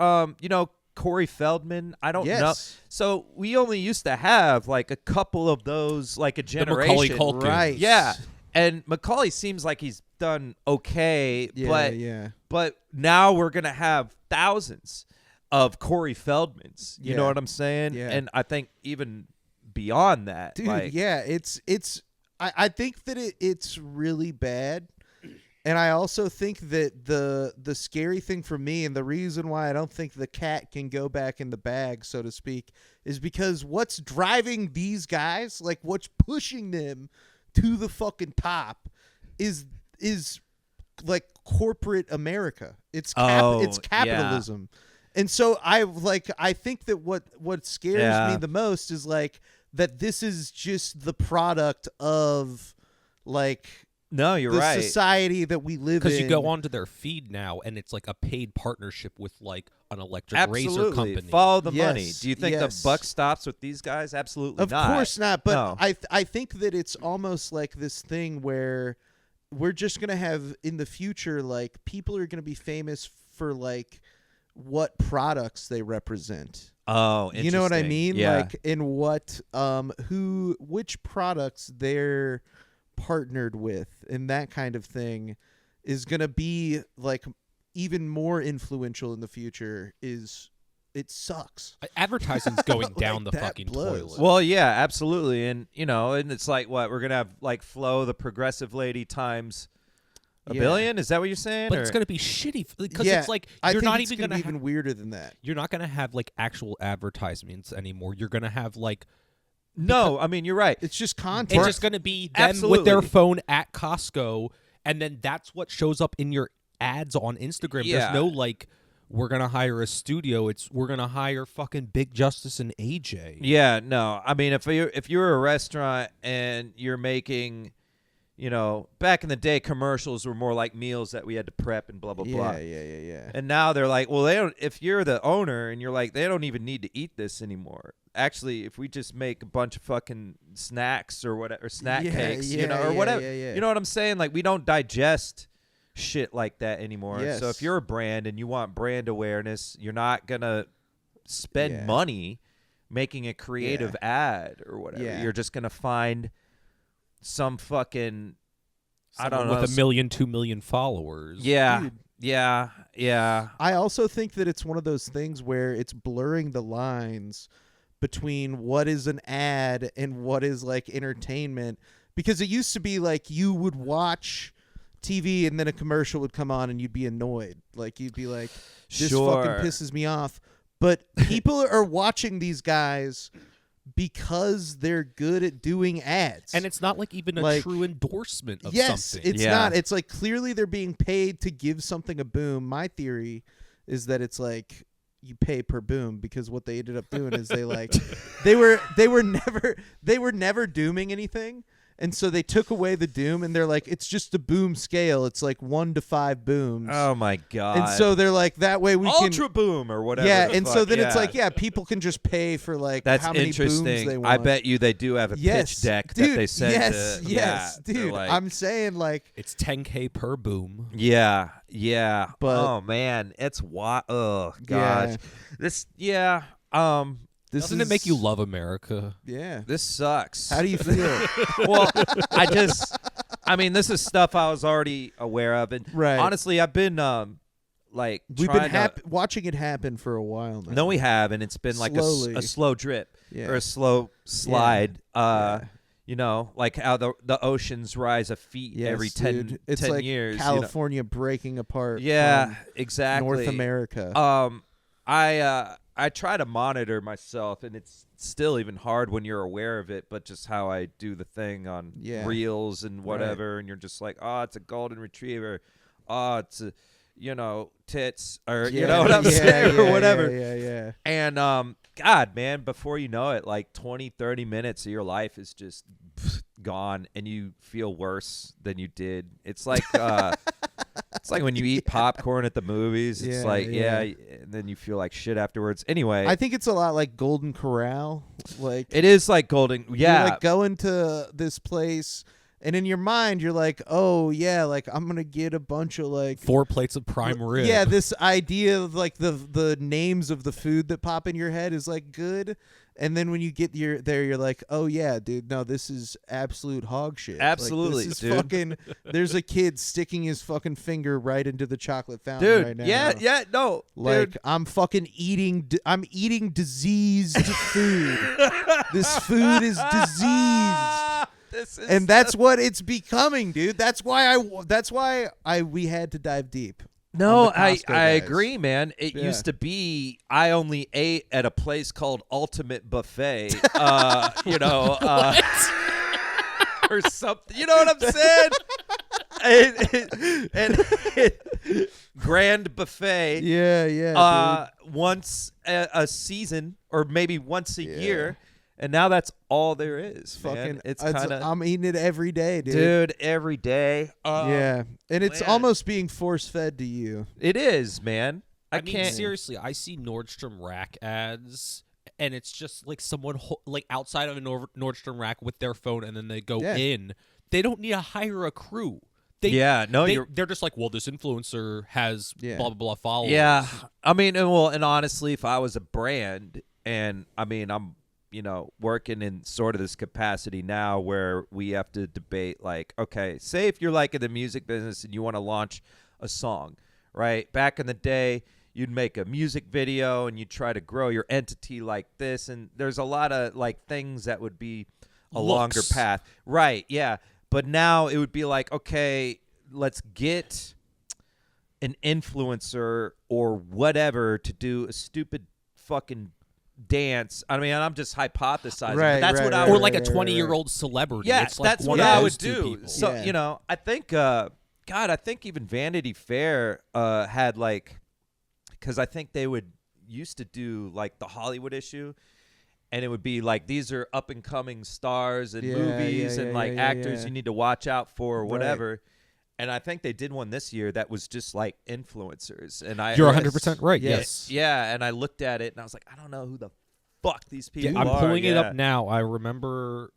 Corey Feldman? I don't know. Yes. So we only used to have like a couple of those, like a Macaulay generation, Culkin. Right. Yeah, and Macaulay seems like he's done okay, Yeah, but now we're gonna have thousands of Corey Feldmans. You know Yeah. what I'm saying? Yeah. And I think even beyond that, Dude, like, yeah, it's I think that it's really bad. And I also think that the scary thing for me, and the reason why I don't think the cat can go back in the bag, so to speak, is because what's driving these guys, like what's pushing them to the fucking top, is like corporate America. It's it's capitalism. And so I think that what scares me the most is like that this is just the product of like no, you're the right. society that we live in. Because you go onto their feed now, and it's like a paid partnership with like an electric razor Absolutely. company. Follow the Yes, money. Do you think yes. the buck stops with these guys? Absolutely Of not. course not. But No. I think that it's almost like this thing where we're just gonna have in the future like people are gonna be famous for like what products they represent. Oh, You know what I interesting. mean? Yeah. Like in what which products they're partnered with and that kind of thing is going to be like even more influential in the future. It sucks. Advertising's going Like, down the that fucking blows. toilet. Well, yeah, absolutely. And, and it's like, what? We're going to have, like, Flo, the progressive lady, times a Yeah. billion? Is that what you're saying? But or? it's going to be shitty because Yeah, it's like I you're think not it's even gonna going be even weirder than that. You're not going to have like actual advertisements anymore. You're going to have like No, I mean, you're right. It's just content. it's just going to be them with their Absolutely. phone at Costco, and then that's what shows up in your ads on Instagram. Yeah. There's no like, we're going to hire a studio. It's we're going to hire fucking Big Justice and AJ. Yeah, no. I mean, if you're a restaurant and you're making, back in the day, commercials were more like meals that we had to prep and blah blah blah. Yeah. And now they're like, well, they don't. If you're the owner and you're like, they don't even need to eat this anymore. Actually, if we just make a bunch of fucking snacks or whatever, or snack cakes, or whatever, yeah. you know what I'm saying? Like, we don't digest shit like that anymore. Yes. So if you're a brand and you want brand awareness, you're not gonna spend Yeah. money making a creative ad or whatever. Yeah. You're just gonna find some fucking I don't know with 1 million, 2 million followers. Yeah. Dude. Yeah. I also think that it's one of those things where it's blurring the lines between what is an ad and what is like entertainment, because it used to be like you would watch TV and then a commercial would come on and you'd be annoyed. Like you'd be like, this Sure. fucking pisses me off. But people are watching these guys because they're good at doing ads. And it's not like even a Like, true endorsement of yes, something. it's not. It's like clearly they're being paid to give something a boom. My theory is that it's like you pay per boom, because what they ended up doing is they like they were never dooming anything. And so they took away the doom, and they're like, it's just a boom scale. It's like 1 to 5 booms. Oh my god! And so they're like, that way we can ultra boom or whatever. Yeah, the and fuck. so then it's like, people can just pay for like That's how many interesting. booms they want. I bet you they do have a pitch deck dude, that they send. Yes, to, yes, they're dude. like- I'm saying like it's $10K per boom. Yeah. But- oh man, it's wild. Oh gosh, Yeah. this. Doesn't it make you love America? Yeah. This sucks. How do you feel? Well, I mean, this is stuff I was already aware of, and Right. honestly, I've been like We've trying been to. watching it happen for a while now. No, we have, and it's been like Slowly. a slow drip Yeah. or a slow slide. Yeah. You know, like how the oceans rise a feet Yes, every 10, dude. It's 10 like years. California breaking apart. Yeah, from exactly. North America. I try to monitor myself, and it's still even hard when you're aware of it, but just how I do the thing on Yeah. reels and whatever, and you're just like, oh, it's a golden retriever. Oh, it's a, tits, or you know what I'm saying, or whatever. Yeah. And God, man, before you know it, like 20, 30 minutes of your life is just gone, and you feel worse than you did. It's like it's like when you eat popcorn at the movies. It's Yeah, like yeah. and then you feel like shit afterwards. Anyway, I think it's a lot like Golden Corral. Like it is like golden. Yeah, you're like going to this place, and in your mind you're like, oh yeah, like I'm gonna get a bunch of like 4 plates of prime rib. Yeah, this idea of like the names of the food that pop in your head is like good, and then when you get there, you're like, oh yeah, dude, no, this is absolute hog shit. Absolutely, like, this is dude. fucking. There's a kid sticking his fucking finger right into the chocolate fountain dude. right now. Yeah, no, Like dude. I'm fucking eating. I'm eating diseased food. This food is diseased. And that's what it's becoming, dude. That's why we had to dive deep. No, on the I Costco Guys. agree, man. It Yeah. used to be I only ate at a place called Ultimate Buffet, or something. You know what I'm saying? and Grand Buffet. Yeah. Once a season, or maybe once a year, and now that's all there is. Fucking, man. It's kind of. I'm eating it every day, dude. Dude, every day. Yeah, and it's man. almost being force fed to you. It is, man. I mean, can't. seriously, I see Nordstrom Rack ads, and it's just like someone like outside of a Nordstrom Rack with their phone, and then they go in. They don't need to hire a crew. They're just like, well, this influencer has blah blah blah followers. Yeah, I mean, and honestly, if I was a brand, and I mean, I'm working in sort of this capacity now where we have to debate, like, okay, say if you're like in the music business and you want to launch a song, right? Back in the day, you'd make a music video and you try to grow your entity like this, and there's a lot of like things that would be a longer path, right? Yeah, but now it would be like, okay, let's get an influencer or whatever to do a stupid fucking dance. I mean, I'm just hypothesizing, but that's what I would, or like a 20-year-old celebrity. Yeah, it's like that's one what of I those would two do. people. So I think, I think even Vanity Fair had like, because I think they would used to do like the Hollywood issue, and it would be like, these are up and coming stars and movies and like actors you need to watch out for or whatever. And I think they did one this year that was just like influencers. And You're 100% right. Yes. Yeah. And I looked at it and I was like, I don't know who the fuck these people I'm are. pulling it up now. I remember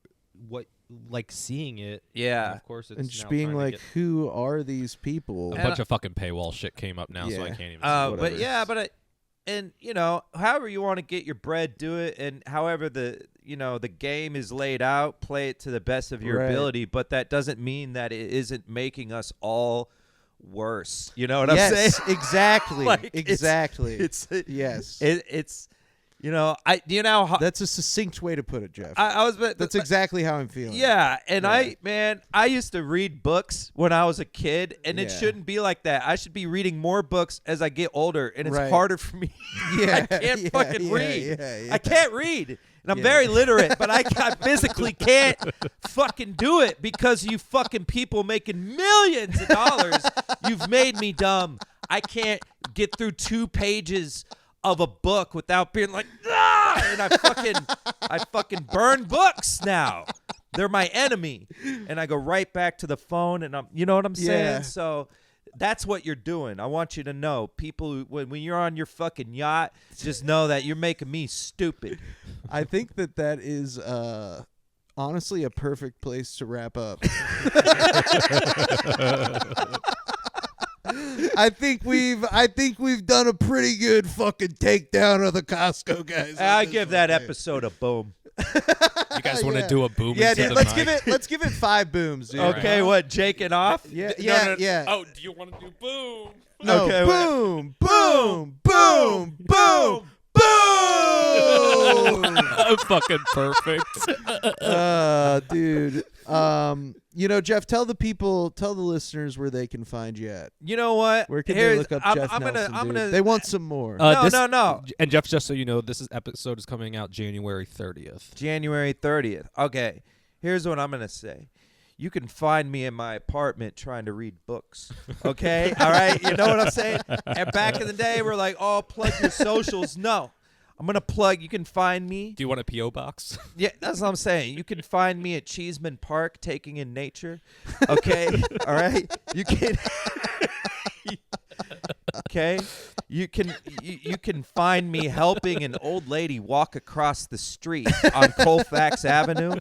seeing it. Yeah. And of course, it's And just now being trying to like, get who are these people? a bunch of fucking paywall shit came up now, so I can't even. However you want to get your bread, do it, and however the game is laid out, play it to the best of your ability. But that doesn't mean that it isn't making us all worse. You know what I'm saying? Exactly. Like, exactly. It's yes. It's You know, how That's a succinct way to put it, Jeff. That's exactly how I'm feeling. Yeah, and I used to read books when I was a kid, and it shouldn't be like that. I should be reading more books as I get older, and it's harder for me. I can't fucking read. I can't read. And I'm very literate, but I physically can't fucking do it because you fucking people making millions of dollars. You've made me dumb. I can't get through 2 pages of a book without being like, ah! And I fucking burn books now. They're my enemy. And I go right back to the phone, and you know what I'm saying? Yeah. So that's what you're doing. I want you to know, people, when you're on your fucking yacht, just know that you're making me stupid. I think that is honestly a perfect place to wrap up. I think we've done a pretty good fucking takedown of the Costco guys. I give that episode a boom. You guys want to do a boom? Yeah, into dude, the let's mic? give it 5 booms, dude. Okay, what, Jaking off? Yeah, No. yeah. Oh, do you want to do boom? No, Okay, boom, boom, boom, boom, boom. Fucking perfect. Dude. Jeff, tell the listeners where they can find you at. You know what? Where can they look up Jeff Nelson, I'm dude? gonna. They want some more. No. And Jeff, just so you know, this episode is coming out January 30th. January 30th. Okay. Here's what I'm gonna say. You can find me in my apartment trying to read books. Okay? All right? You know what I'm saying? And back in the day, we're like, oh, plug your socials. No. I'm going to plug. You can find me. Do you want a P.O. box? Yeah, that's what I'm saying. You can find me at Cheeseman Park taking in nature. Okay? All right? You can. Okay? You can find me helping an old lady walk across the street on Colfax Avenue.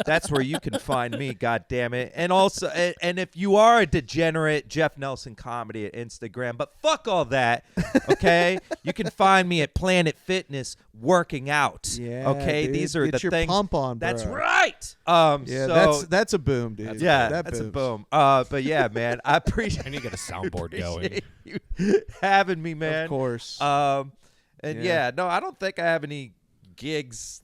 That's where you can find me, God damn it. And also, and if you are a degenerate, Jeff Nelson Comedy at Instagram, but fuck all that, okay? You can find me at Planet Fitness working out. Yeah, okay? dude. These are Get the your things. pump on, bro. That's right. Yeah, so, that's a boom, dude. that's a boom. But yeah, man, I appreciate. I need to get a soundboard going. You having me, man. Of course. No, I don't think I have any gigs.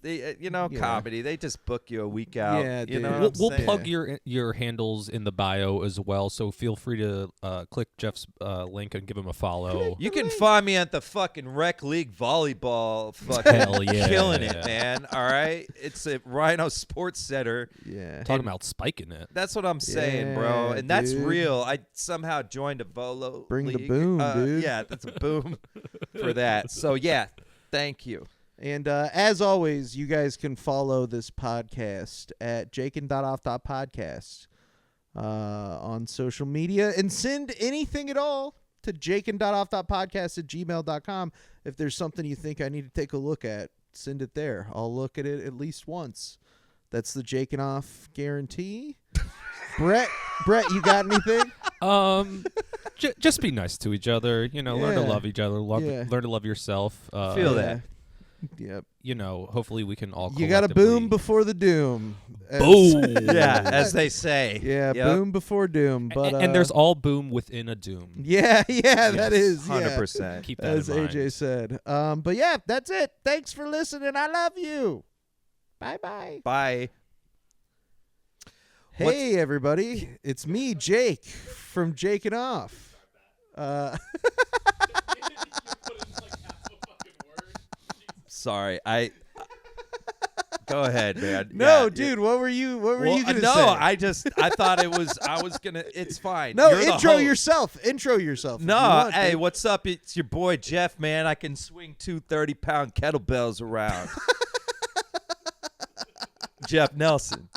Comedy. They just book you a week out. Yeah, you dude. know what We'll I'm saying? plug your handles in the bio as well, so feel free to click Jeff's link and give him a follow. You can find me at the fucking Rec League volleyball. Fucking Hell yeah. killing it, man. All right, it's at Rhino Sports Center. Yeah, talking about spiking it. That's what I'm saying, bro, and that's dude. real. I somehow joined a Volo Bring the league. boom, dude. Yeah, that's a boom for that. So yeah, thank you. And as always, you guys can follow this podcast at jaken.off.podcast on social media and send anything at all to jaken.off.podcast@gmail.com. If there's something you think I need to take a look at, send it there. I'll look at it at least once. That's the Jaken Off guarantee. Brett, you got anything? Just be nice to each other. Learn to love each other. Learn to love yourself. Feel that. Yep. Hopefully we can all. You got to boom before the doom. Boom. Yeah, as they say. Yeah, Yep. boom before doom. But and there's all boom within a doom. Yeah, that is 100%. Keep that as in mind. AJ said. But yeah, that's it. Thanks for listening. I love you. Bye. Bye. Hey everybody, it's me, Jake from Jake and Off. Sorry, go ahead, man. No, Yeah, dude, what were you gonna say? No, I thought it was. I was gonna. It's fine. No, You're the intro host. yourself. Intro yourself. if No, you want, hey, dude. what's up? It's your boy Jeff, man. I can swing 2 30-pound kettlebells around. Jeff Nelson.